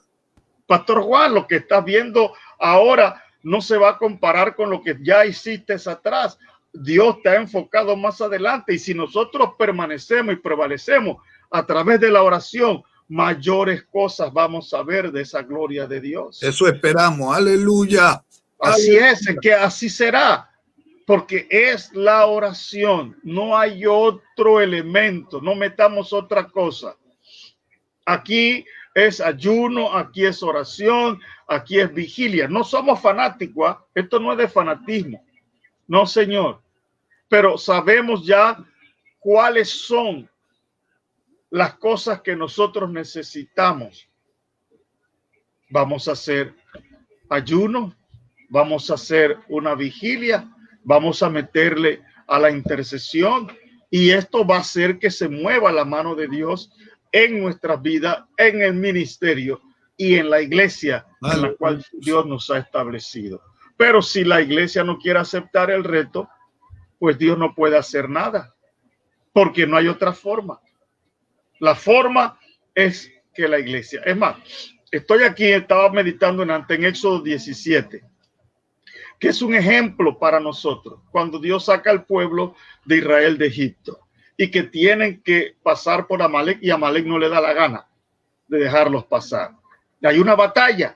Pastor Juan, lo que estás viendo ahora no se va a comparar con lo que ya hiciste atrás. Dios te ha enfocado más adelante, y si nosotros permanecemos y prevalecemos a través de la oración, mayores cosas vamos a ver de esa gloria de Dios. Eso esperamos. Aleluya. Así es que así será, porque es la oración. No hay otro elemento, no metamos otra cosa. Aquí es ayuno, aquí es oración, aquí es vigilia. No somos fanáticos, ¿eh? Esto no es de fanatismo. No, señor. Pero sabemos ya cuáles son las cosas que nosotros necesitamos. Vamos a hacer ayuno, vamos a hacer una vigilia, vamos a meterle a la intercesión, y esto va a hacer que se mueva la mano de Dios en nuestras vidas, en el ministerio y en la iglesia en la cual Dios nos ha establecido. Pero si la iglesia no quiere aceptar el reto, pues Dios no puede hacer nada, porque no hay otra forma. La forma es que la iglesia. Es más, estoy aquí, estaba meditando en Éxodo 17, que es un ejemplo para nosotros, cuando Dios saca al pueblo de Israel de Egipto, y que tienen que pasar por Amalek, y Amalek no le da la gana de dejarlos pasar. Y hay una batalla,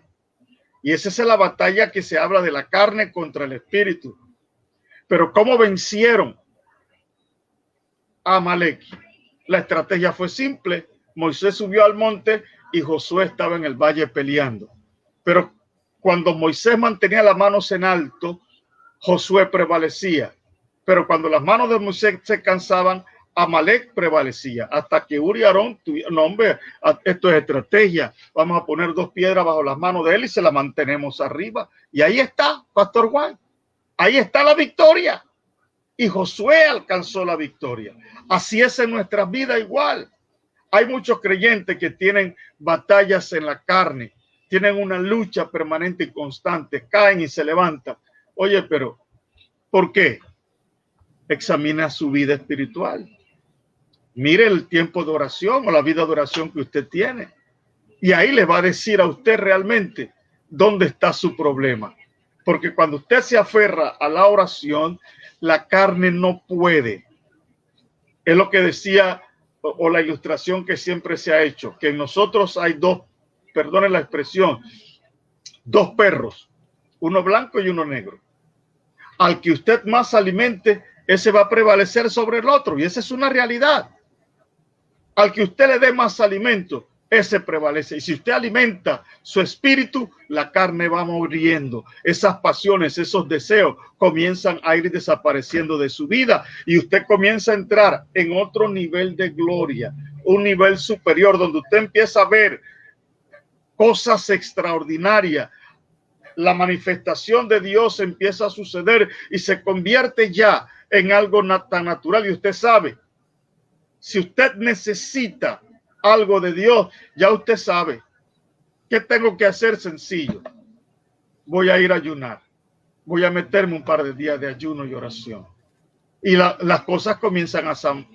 y esa es la batalla que se habla de la carne contra el espíritu. Pero ¿cómo vencieron a Amalek? La estrategia fue simple. Moisés subió al monte y Josué estaba en el valle peleando. Pero cuando Moisés mantenía las manos en alto, Josué prevalecía. Pero cuando las manos de Moisés se cansaban, Amalek prevalecía. Hasta que Uri y Aarón tuvieron, no, hombre, esto es estrategia. Vamos a poner 2 piedras bajo las manos de él y se las mantenemos arriba. Y ahí está, Pastor Juan. Ahí está la victoria. Y Josué alcanzó la victoria. Así es en nuestras vidas igual. Hay muchos creyentes que tienen batallas en la carne, tienen una lucha permanente y constante, caen y se levantan. Oye, pero ¿por qué? Examina su vida espiritual. Mire el tiempo de oración o la vida de oración que usted tiene. Y ahí le va a decir a usted realmente dónde está su problema. Porque cuando usted se aferra a la oración, la carne no puede. Es lo que decía, o la ilustración que siempre se ha hecho, que en nosotros hay 2, perdone la expresión, 2 perros, uno blanco y uno negro. Al que usted más alimente, ese va a prevalecer sobre el otro, y esa es una realidad. Al que usted le dé más alimento, ese prevalece. Y si usted alimenta su espíritu, la carne va muriendo. Esas pasiones, esos deseos comienzan a ir desapareciendo de su vida, y usted comienza a entrar en otro nivel de gloria, un nivel superior, donde usted empieza a ver cosas extraordinarias. La manifestación de Dios empieza a suceder y se convierte ya en algo tan natural. Y usted sabe, si usted necesita algo de Dios, ya usted sabe qué tengo que hacer. Sencillo, voy a ir a ayunar, voy a meterme un par de días de ayuno y oración, y las cosas comienzan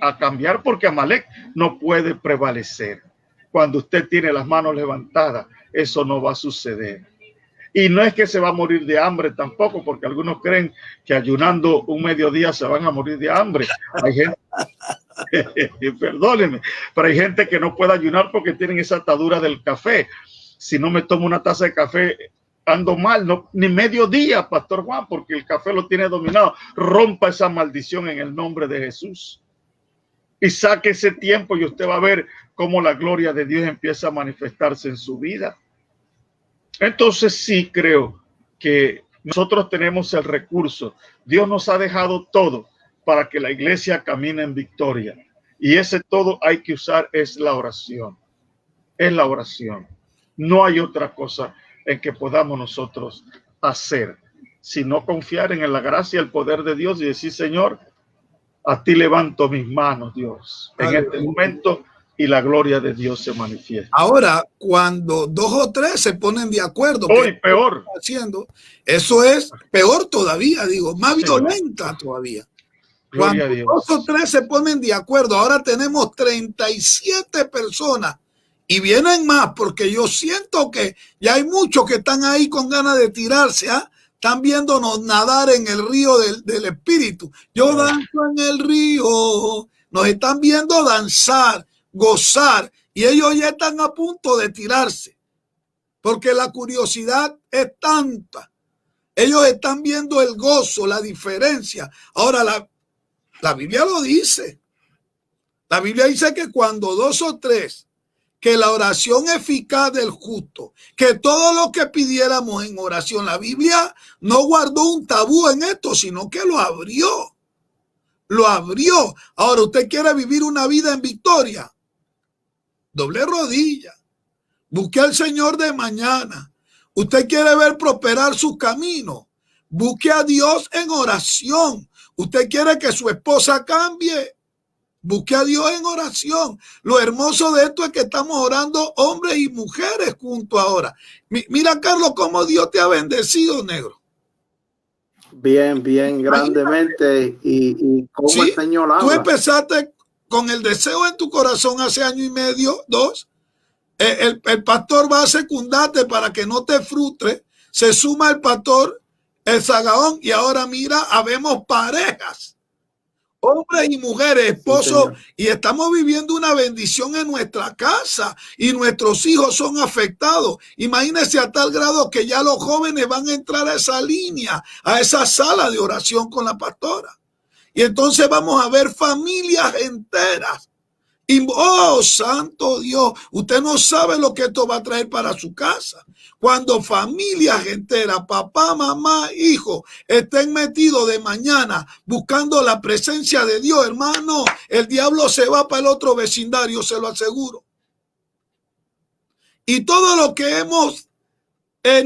a cambiar, porque Amalek no puede prevalecer. Cuando usted tiene las manos levantadas, eso no va a suceder. Y no es que se va a morir de hambre tampoco, porque algunos creen que ayunando un mediodía se van a morir de hambre. Hay gente, perdónenme, pero hay gente que no puede ayunar porque tienen esa atadura del café. Si no me tomo una taza de café, ando mal. No, ni mediodía, Pastor Juan, porque el café lo tiene dominado. Rompa esa maldición en el nombre de Jesús. Y saque ese tiempo, y usted va a ver cómo la gloria de Dios empieza a manifestarse en su vida. Entonces sí creo que nosotros tenemos el recurso. Dios nos ha dejado todo para que la iglesia camine en victoria. Y ese todo hay que usar es la oración. Es la oración. No hay otra cosa en que podamos nosotros hacer, sino confiar en la gracia y el poder de Dios y decir: Señor, a ti levanto mis manos, Dios, en este momento, y la gloria de Dios se manifiesta. Ahora, cuando 2 o 3 se ponen de acuerdo, hoy peor haciendo, eso es peor todavía, digo, más violenta todavía. Gloria a Cuando Dios. 2 o 3 se ponen de acuerdo, ahora tenemos 37 personas y vienen más porque yo siento que ya hay muchos que están ahí con ganas de tirarse, ¿ah? Están viéndonos nadar en el río del Espíritu. Yo danzo en el río, nos están viendo danzar, gozar, y ellos ya están a punto de tirarse, porque la curiosidad es tanta. Ellos están viendo el gozo, la diferencia. Ahora, la Biblia lo dice. La Biblia dice que cuando 2 o 3, que la oración eficaz del justo, que todo lo que pidiéramos en oración, la Biblia no guardó un tabú en esto, sino que lo abrió. Lo abrió. Ahora, usted quiere vivir una vida en victoria. Doble rodilla. Busque al Señor de mañana. Usted quiere ver prosperar su camino. Busque a Dios en oración. Usted quiere que su esposa cambie. Busque a Dios en oración. Lo hermoso de esto es que estamos orando hombres y mujeres juntos ahora. Mira, Carlos, cómo Dios te ha bendecido, negro. Bien, bien, grandemente. Y cómo ¿Sí? el Señor habla. Tú empezaste con el deseo en tu corazón hace 1 año y medio, 2. El pastor va a secundarte para que no te frustres. Se suma el pastor, el Zagaón, y ahora mira, habemos parejas, hombres y mujeres, esposos, sí, y estamos viviendo una bendición en nuestra casa y nuestros hijos son afectados. Imagínense a tal grado que ya los jóvenes van a entrar a esa línea, a esa sala de oración con la pastora. Y entonces vamos a ver familias enteras. Y, oh, santo Dios, usted no sabe lo que esto va a traer para su casa. Cuando familias enteras, papá, mamá, hijo, estén metidos de mañana buscando la presencia de Dios, hermano, el diablo se va para el otro vecindario, se lo aseguro. Y todo lo que hemos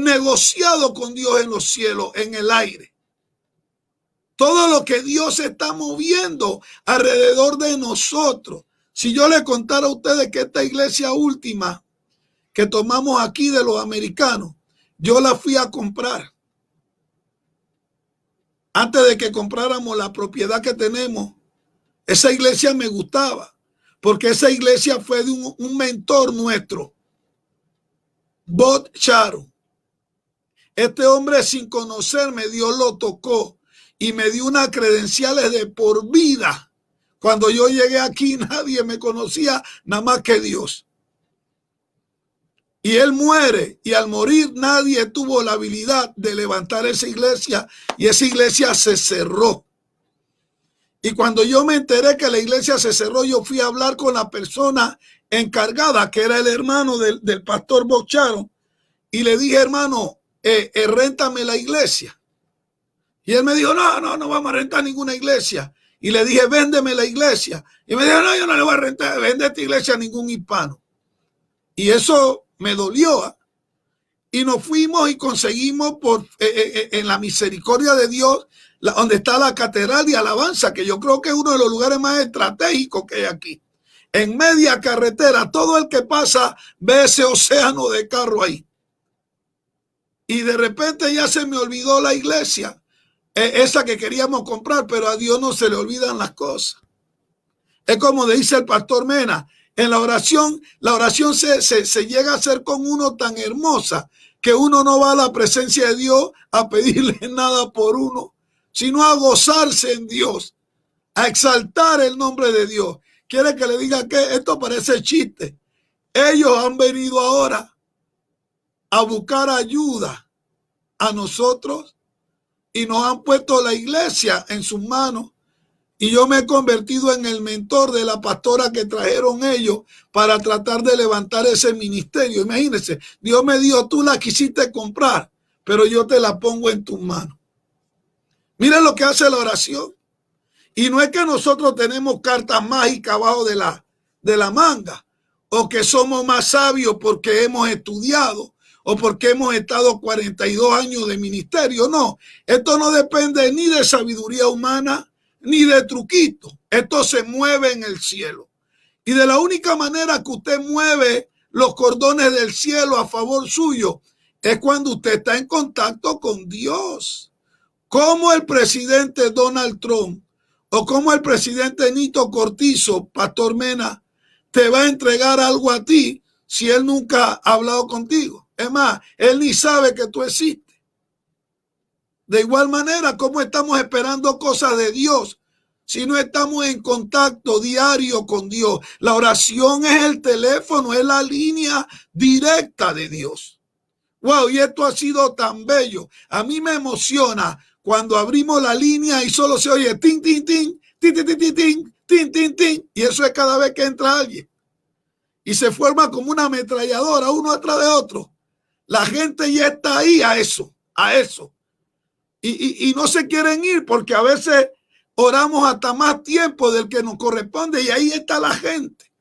negociado con Dios en los cielos, en el aire, todo lo que Dios está moviendo alrededor de nosotros. Si yo le contara a ustedes que esta iglesia última que tomamos aquí de los americanos, yo la fui a comprar. Antes de que compráramos la propiedad que tenemos, esa iglesia me gustaba, porque esa iglesia fue de un mentor nuestro, Bob Charo. Este hombre, sin conocerme, Dios lo tocó y me dio unas credenciales de por vida. Cuando yo llegué aquí, nadie me conocía, nada más que Dios. Y él muere, y al morir nadie tuvo la habilidad de levantar esa iglesia, y esa iglesia se cerró. Y cuando yo me enteré que la iglesia se cerró, yo fui a hablar con la persona encargada, que era el hermano del pastor Bob Charo, y le dije, hermano, réntame la iglesia. Y él me dijo, no vamos a rentar ninguna iglesia. Y le dije, véndeme la iglesia. Y me dijo, no, yo no le voy a rentar, vende esta iglesia a ningún hispano. Y eso me dolió. Y nos fuimos y conseguimos en la misericordia de Dios, donde está la catedral de alabanza, que yo creo que es uno de los lugares más estratégicos que hay aquí. En media carretera, todo el que pasa ve ese océano de carro ahí. Y de repente ya se me olvidó la iglesia. Esa que queríamos comprar, pero a Dios no se le olvidan las cosas. Es como dice el pastor Mena, en la oración se llega a ser con uno tan hermosa que uno no va a la presencia de Dios a pedirle nada por uno, sino a gozarse en Dios, a exaltar el nombre de Dios. Quiere que le diga que esto parece chiste. Ellos han venido ahora a buscar ayuda a nosotros y nos han puesto la iglesia en sus manos. Y yo me he convertido en el mentor de la pastora que trajeron ellos para tratar de levantar ese ministerio. Imagínense, Dios me dijo, tú la quisiste comprar, pero yo te la pongo en tus manos. Miren lo que hace la oración. Y no es que nosotros tenemos cartas mágicas abajo de la manga, o que somos más sabios porque hemos estudiado, o porque hemos estado 42 años de ministerio. No, esto no depende ni de sabiduría humana, ni de truquito. Esto se mueve en el cielo. Y de la única manera que usted mueve los cordones del cielo a favor suyo es cuando usted está en contacto con Dios. Como el presidente Donald Trump o cómo el presidente Nito Cortizo, Pastor Mena, te va a entregar algo a ti si él nunca ha hablado contigo. Es más, él ni sabe que tú existes. De igual manera, ¿cómo estamos esperando cosas de Dios si no estamos en contacto diario con Dios? La oración es el teléfono, es la línea directa de Dios. Wow, y esto ha sido tan bello. A mí me emociona cuando abrimos la línea y solo se oye tin, tin, tin, tin, tin, tin, tin, tin, tin, tin, tin. Y eso es cada vez que entra alguien. Y se forma como una ametralladora, uno atrás de otro. La gente ya está ahí a eso, a eso. Y no se quieren ir porque a veces oramos hasta más tiempo del que nos corresponde y ahí está la gente.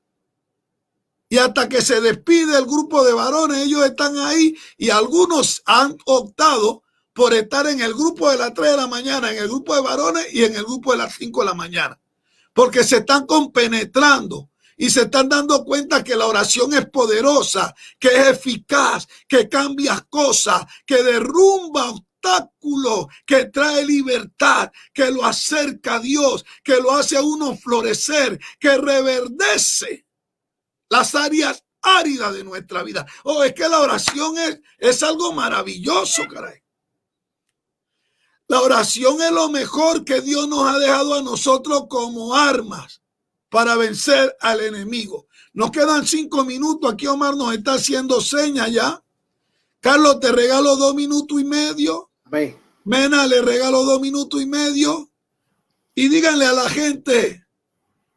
Y hasta que se despide el grupo de varones, ellos están ahí y algunos han optado por estar en el grupo de las 3 de la mañana, en el grupo de varones y en el grupo de las 5 de la mañana. Porque se están compenetrando y se están dando cuenta que la oración es poderosa, que es eficaz, que cambia cosas, que derrumba obstáculos, que trae libertad, que lo acerca a Dios, que lo hace a uno florecer, que reverdece las áreas áridas de nuestra vida. Oh, es que la oración es algo maravilloso, caray. La oración es lo mejor que Dios nos ha dejado a nosotros como armas para vencer al enemigo. Nos quedan 5 minutos. Aquí Omar nos está haciendo señas ya. Carlos, te regalo 2 minutos y medio. Amén. Mena, le regalo 2 minutos y medio. Y díganle a la gente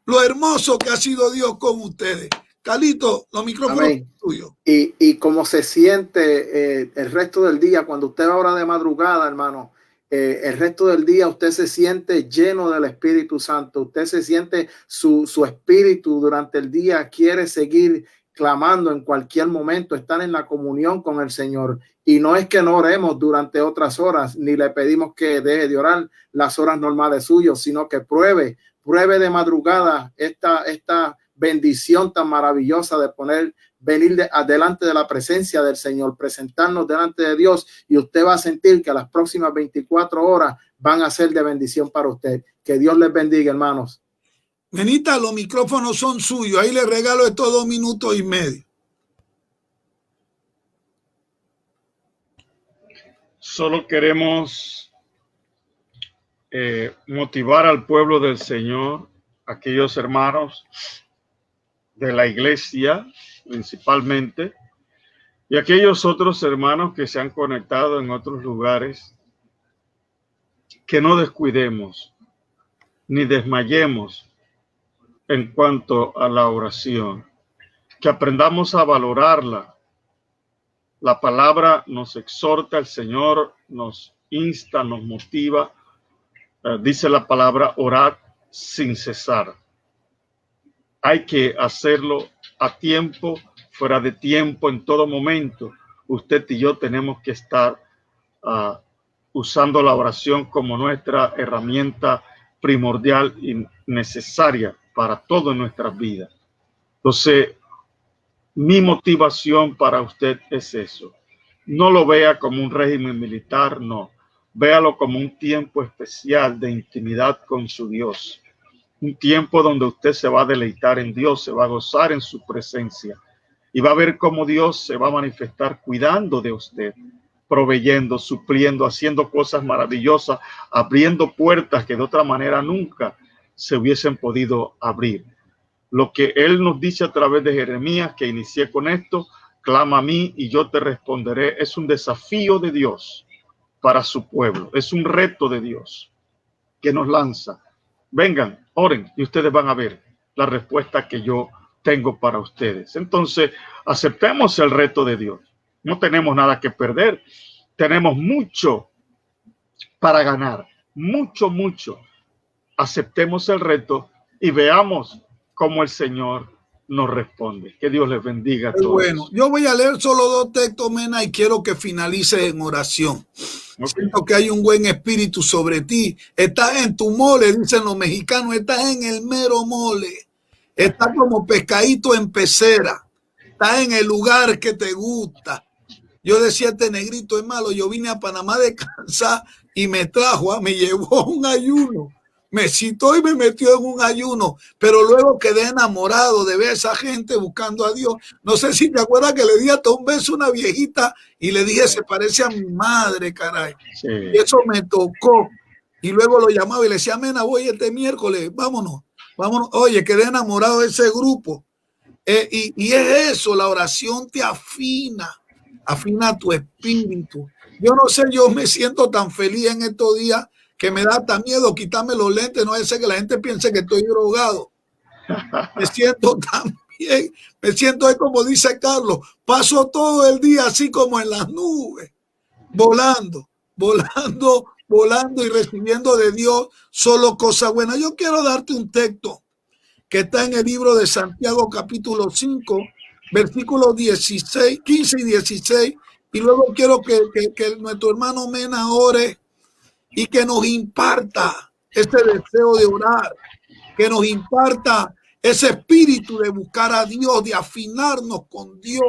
lo hermoso que ha sido Dios con ustedes. Calito, los micrófonos son tuyos. Y cómo se siente el resto del día, cuando usted va a hora de madrugada, hermano, el resto del día usted se siente lleno del Espíritu Santo, usted se siente su espíritu durante el día, quiere seguir clamando en cualquier momento, estar en la comunión con el Señor. Y no es que no oremos durante otras horas, ni le pedimos que deje de orar las horas normales suyas, sino que pruebe de madrugada esta bendición tan maravillosa de venir adelante de la presencia del Señor, presentarnos delante de Dios, y usted va a sentir que las próximas 24 horas van a ser de bendición para usted. Que Dios les bendiga, hermanos. Menita, los micrófonos son suyos. Ahí le regalo estos 2 minutos y medio. Solo queremos motivar al pueblo del Señor, aquellos hermanos de la iglesia principalmente, y aquellos otros hermanos que se han conectado en otros lugares, que no descuidemos ni desmayemos en cuanto a la oración, que aprendamos a valorarla. La palabra nos exhorta, el Señor nos insta, nos motiva. Dice la palabra, orad sin cesar. Hay que hacerlo a tiempo, fuera de tiempo, en todo momento. Usted y yo tenemos que estar usando la oración como nuestra herramienta primordial y necesaria para todo en nuestras vidas. Entonces, mi motivación para usted es eso. No lo vea como un régimen militar, no. Véalo como un tiempo especial de intimidad con su Dios. Un tiempo donde usted se va a deleitar en Dios, se va a gozar en su presencia y va a ver cómo Dios se va a manifestar cuidando de usted, proveyendo, supliendo, haciendo cosas maravillosas, abriendo puertas que de otra manera nunca se hubiesen podido abrir. Lo que Él nos dice a través de Jeremías, que inicié con esto, clama a mí y yo te responderé, es un desafío de Dios para su pueblo, es un reto de Dios que nos lanza. Vengan, oren y ustedes van a ver la respuesta que yo tengo para ustedes. Entonces, aceptemos el reto de Dios. No tenemos nada que perder. Tenemos mucho para ganar. Mucho, mucho. Aceptemos el reto y veamos cómo el Señor nos responde. Que Dios les bendiga a todos. Bueno, yo voy a leer solo 2 textos, Mena, y quiero que finalice en oración. Okay. Siento que hay un buen espíritu sobre ti. Estás en tu mole, dicen los mexicanos, estás en el mero mole. Estás como pescadito en pecera. Estás en el lugar que te gusta. Yo decía, este negrito es malo. Yo vine a Panamá a descansar y me trajo, me llevó un ayuno. me citó y me metió en un ayuno, pero luego quedé enamorado de ver a esa gente buscando a Dios. No sé si te acuerdas que le di hasta un beso a una viejita y le dije, se parece a mi madre, caray. Sí. Y eso me tocó. Y luego lo llamaba y le decía, Mena, voy este miércoles, vámonos. Oye, quedé enamorado de ese grupo. Y es eso, la oración te afina tu espíritu. Yo no sé, yo me siento tan feliz en estos días que me da hasta miedo quitarme los lentes, no es que la gente piense que estoy drogado. Me siento tan bien, me siento como dice Carlos, paso todo el día así como en las nubes, volando y recibiendo de Dios solo cosas buenas. Yo quiero darte un texto que está en el libro de Santiago capítulo 5, versículos 16, 15 y 16, y luego quiero que nuestro hermano Mena ore y que nos imparta ese deseo de orar, que nos imparta ese espíritu de buscar a Dios, de afinarnos con Dios,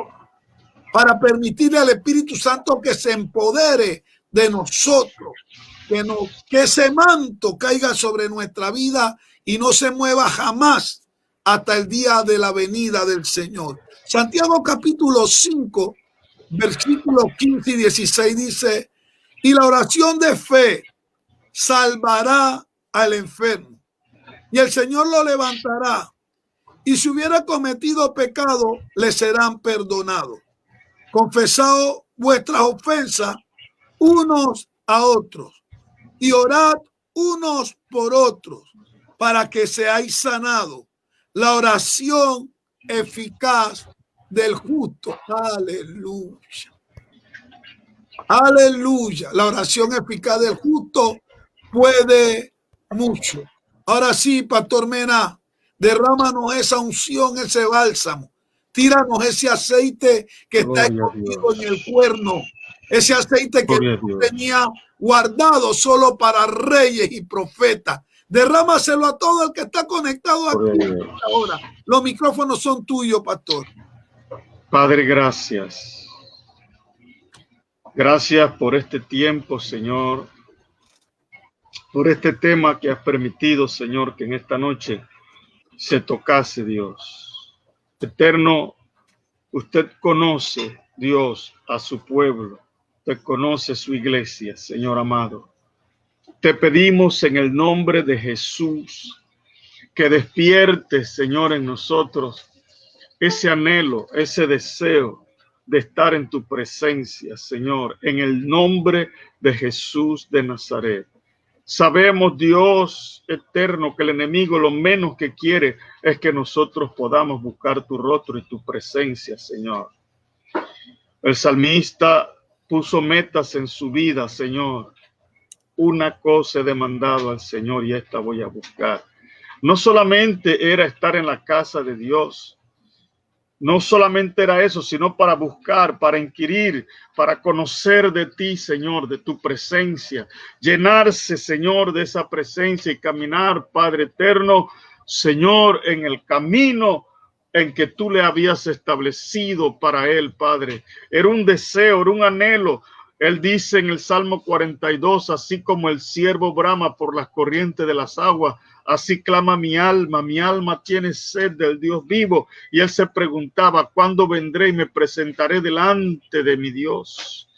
para permitirle al Espíritu Santo que se empodere de nosotros, que ese manto caiga sobre nuestra vida y no se mueva jamás hasta el día de la venida del Señor. Santiago capítulo 5, versículos 15 y 16 dice, y la oración de fe salvará al enfermo y el Señor lo levantará, y si hubiera cometido pecado le serán perdonados. Confesad vuestras ofensas unos a otros y orad unos por otros para que seáis sanados. La oración eficaz del justo. Aleluya. Aleluya. La oración eficaz del justo puede mucho. Ahora sí, Pastor Mena, derrámanos esa unción, ese bálsamo. Tíranos ese aceite que está escondido en el cuerno. Ese aceite que tenía guardado solo para reyes y profetas. Derrámaselo a todo el que está conectado aquí ahora. Los micrófonos son tuyos, pastor. Padre, gracias. Gracias por este tiempo, Señor. Por este tema que has permitido, Señor, que en esta noche se tocase, Dios. Eterno, usted conoce, Dios, a su pueblo. Usted conoce su iglesia, Señor amado. Te pedimos en el nombre de Jesús que despiertes, Señor, en nosotros ese anhelo, ese deseo de estar en tu presencia, Señor, en el nombre de Jesús de Nazaret. Sabemos, Dios eterno, que el enemigo lo menos que quiere es que nosotros podamos buscar tu rostro y tu presencia, Señor. El salmista puso metas en su vida, Señor. Una cosa he demandado al Señor y esta voy a buscar. No solamente era estar en la casa de Dios, no solamente era eso, sino para buscar, para inquirir, para conocer de ti, Señor, de tu presencia, llenarse, Señor, de esa presencia y caminar, Padre eterno, Señor, en el camino en que tú le habías establecido para él, Padre. Era un deseo, era un anhelo. Él dice en el Salmo 42, así como el ciervo brama por las corrientes de las aguas, así clama mi alma tiene sed del Dios vivo. Y él se preguntaba, ¿cuándo vendré y me presentaré delante de mi Dios?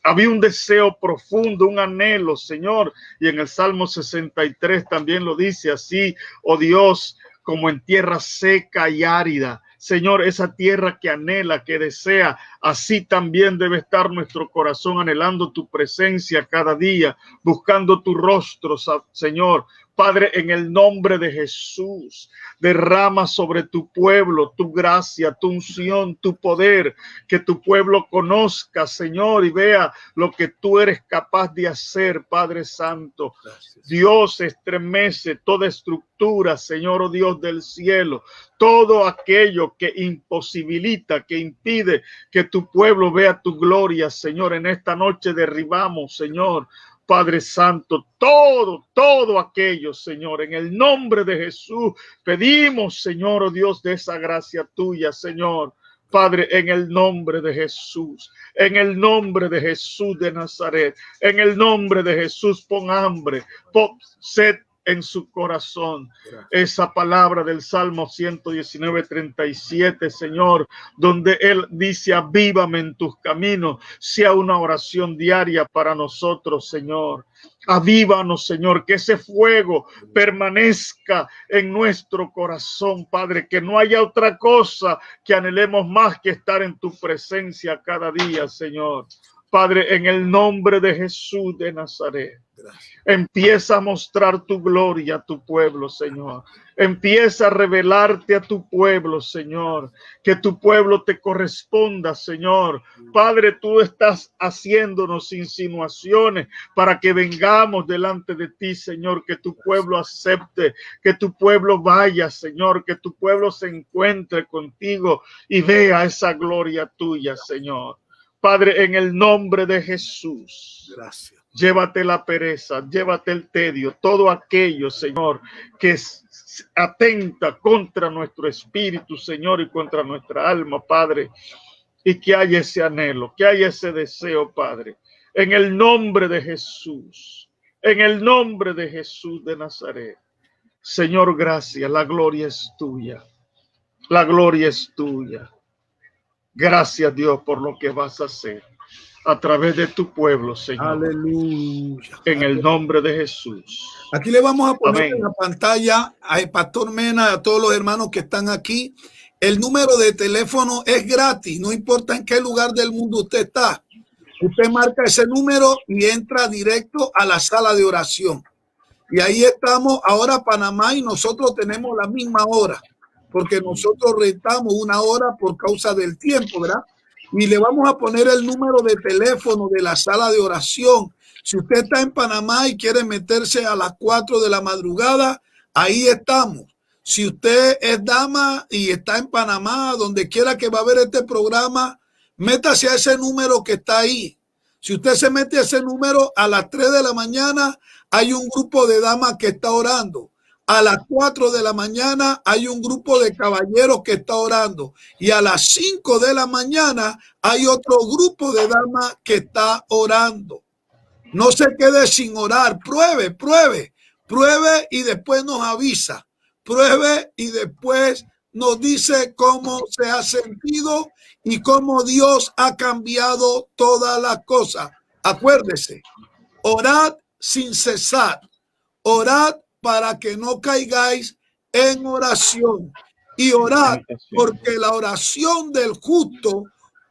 Había un deseo profundo, un anhelo, Señor. Y en el Salmo 63 también lo dice así, oh Dios, como en tierra seca y árida. Señor, esa tierra que anhela, que desea, así también debe estar nuestro corazón anhelando tu presencia cada día, buscando tu rostro, Señor. Padre, en el nombre de Jesús, derrama sobre tu pueblo tu gracia, tu unción, tu poder, que tu pueblo conozca, Señor, y vea lo que tú eres capaz de hacer, Padre Santo. Gracias. Dios, estremece toda estructura, Señor, oh Dios del cielo, todo aquello que imposibilita, que impide que tu pueblo vea tu gloria, Señor. En esta noche derribamos, Señor, Padre Santo, todo aquello, Señor, en el nombre de Jesús, pedimos, Señor, oh Dios, de esa gracia tuya, Señor. Padre, en el nombre de Jesús, en el nombre de Jesús de Nazaret, en el nombre de Jesús, pon hambre, pon sed en su corazón. Esa palabra del Salmo 119:37, Señor, donde Él dice: avívame en tus caminos, sea una oración diaria para nosotros, Señor. Avívanos, Señor, que ese fuego permanezca en nuestro corazón, Padre, que no haya otra cosa que anhelemos más que estar en tu presencia cada día, Señor. Padre, en el nombre de Jesús de Nazaret, empieza a mostrar tu gloria a tu pueblo, Señor. Empieza a revelarte a tu pueblo, Señor. Que tu pueblo te corresponda, Señor. Padre, tú estás haciéndonos insinuaciones para que vengamos delante de ti, Señor. Que tu pueblo acepte, que tu pueblo vaya, Señor. Que tu pueblo se encuentre contigo y vea esa gloria tuya, Señor. Padre, en el nombre de Jesús, Gracias. Llévate la pereza, llévate el tedio, todo aquello, Señor, que atenta contra nuestro espíritu, Señor, y contra nuestra alma, Padre, y que haya ese anhelo, que haya ese deseo, Padre, en el nombre de Jesús, en el nombre de Jesús de Nazaret. Señor, gracias, la gloria es tuya, la gloria es tuya. Gracias, Dios, por lo que vas a hacer a través de tu pueblo, Señor. Aleluya. En el nombre de Jesús. Aquí le vamos a poner Amén. en la pantalla al Pastor Mena, a todos los hermanos que están aquí. El número de teléfono es gratis, no importa en qué lugar del mundo usted está. Usted marca ese número y entra directo a la sala de oración. Y ahí estamos ahora Panamá y nosotros tenemos la misma hora, porque nosotros rentamos una hora por causa del tiempo, ¿verdad? Y le vamos a poner el número de teléfono de la sala de oración. Si usted está en Panamá y quiere meterse a las 4 de la madrugada, ahí estamos. Si usted es dama y está en Panamá, donde quiera que va a ver este programa, métase a ese número que está ahí. Si usted se mete a ese número, a las 3 de la mañana hay un grupo de damas que está orando. A las 4 de la mañana hay un grupo de caballeros que está orando. Y a las 5 de la mañana hay otro grupo de damas que está orando. No se quede sin orar. Pruebe y después nos avisa. Pruebe y después nos dice cómo se ha sentido y cómo Dios ha cambiado todas las cosas. Acuérdese, orad sin cesar. Orad para que no caigáis en oración, y orad porque la oración del justo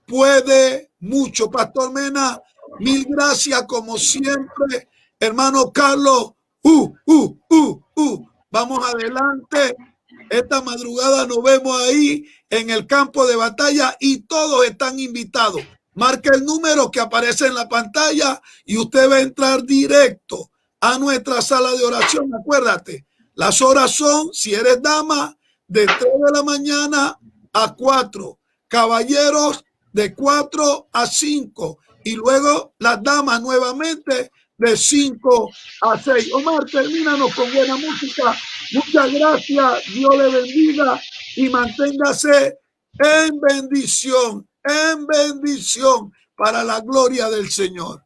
puede mucho. Pastor Mena, mil gracias como siempre. Hermano Carlos, vamos adelante. Esta madrugada nos vemos ahí en el campo de batalla y todos están invitados. Marque el número que aparece en la pantalla y usted va a entrar directo a nuestra sala de oración. Acuérdate, las horas son, si eres dama, de 3 de la mañana a 4. Caballeros, de 4 a 5. Y luego las damas nuevamente de 5 a 6. Omar, termínanos con buena música. Muchas gracias. Dios le bendiga y manténgase en bendición para la gloria del Señor.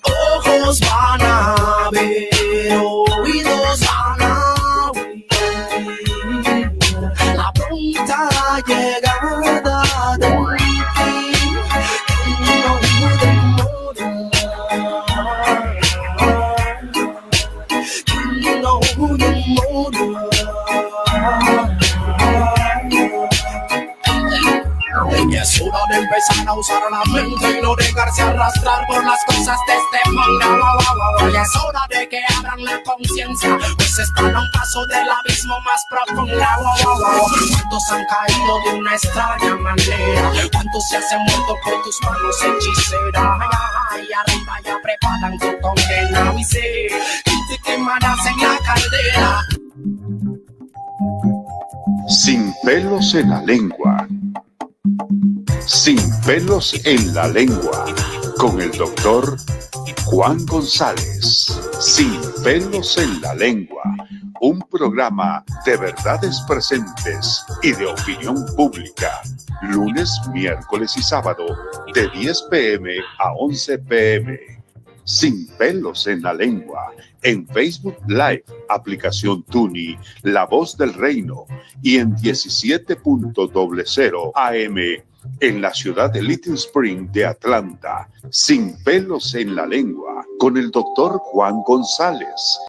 Ojos van a ver, oídos van a oír la pronta llegada del fin que no puede morir, que no puede morir. Es hora de empezar a usar la mente y no dejarse arrastrar por las cosas de este mundo. Ya es hora de que abran la conciencia, pues están a un paso del abismo más profundo. ¿Cuántos han caído de una extraña manera? ¿Cuántos se hacen muertos por tus manos hechiceras? Y arriba ya preparan tu condena y sé que te quemarás en la caldera. Sin pelos en la lengua. Sin pelos en la lengua, con el doctor Juan González. Sin pelos en la lengua, un programa de verdades presentes y de opinión pública. Lunes, miércoles y sábado, de 10 p.m. a 11 p.m. Sin pelos en la lengua, en Facebook Live, aplicación Tuni, La Voz del Reino, y en 17.00 AM en la ciudad de Little Spring de Atlanta. Sin pelos en la lengua, con el doctor Juan González.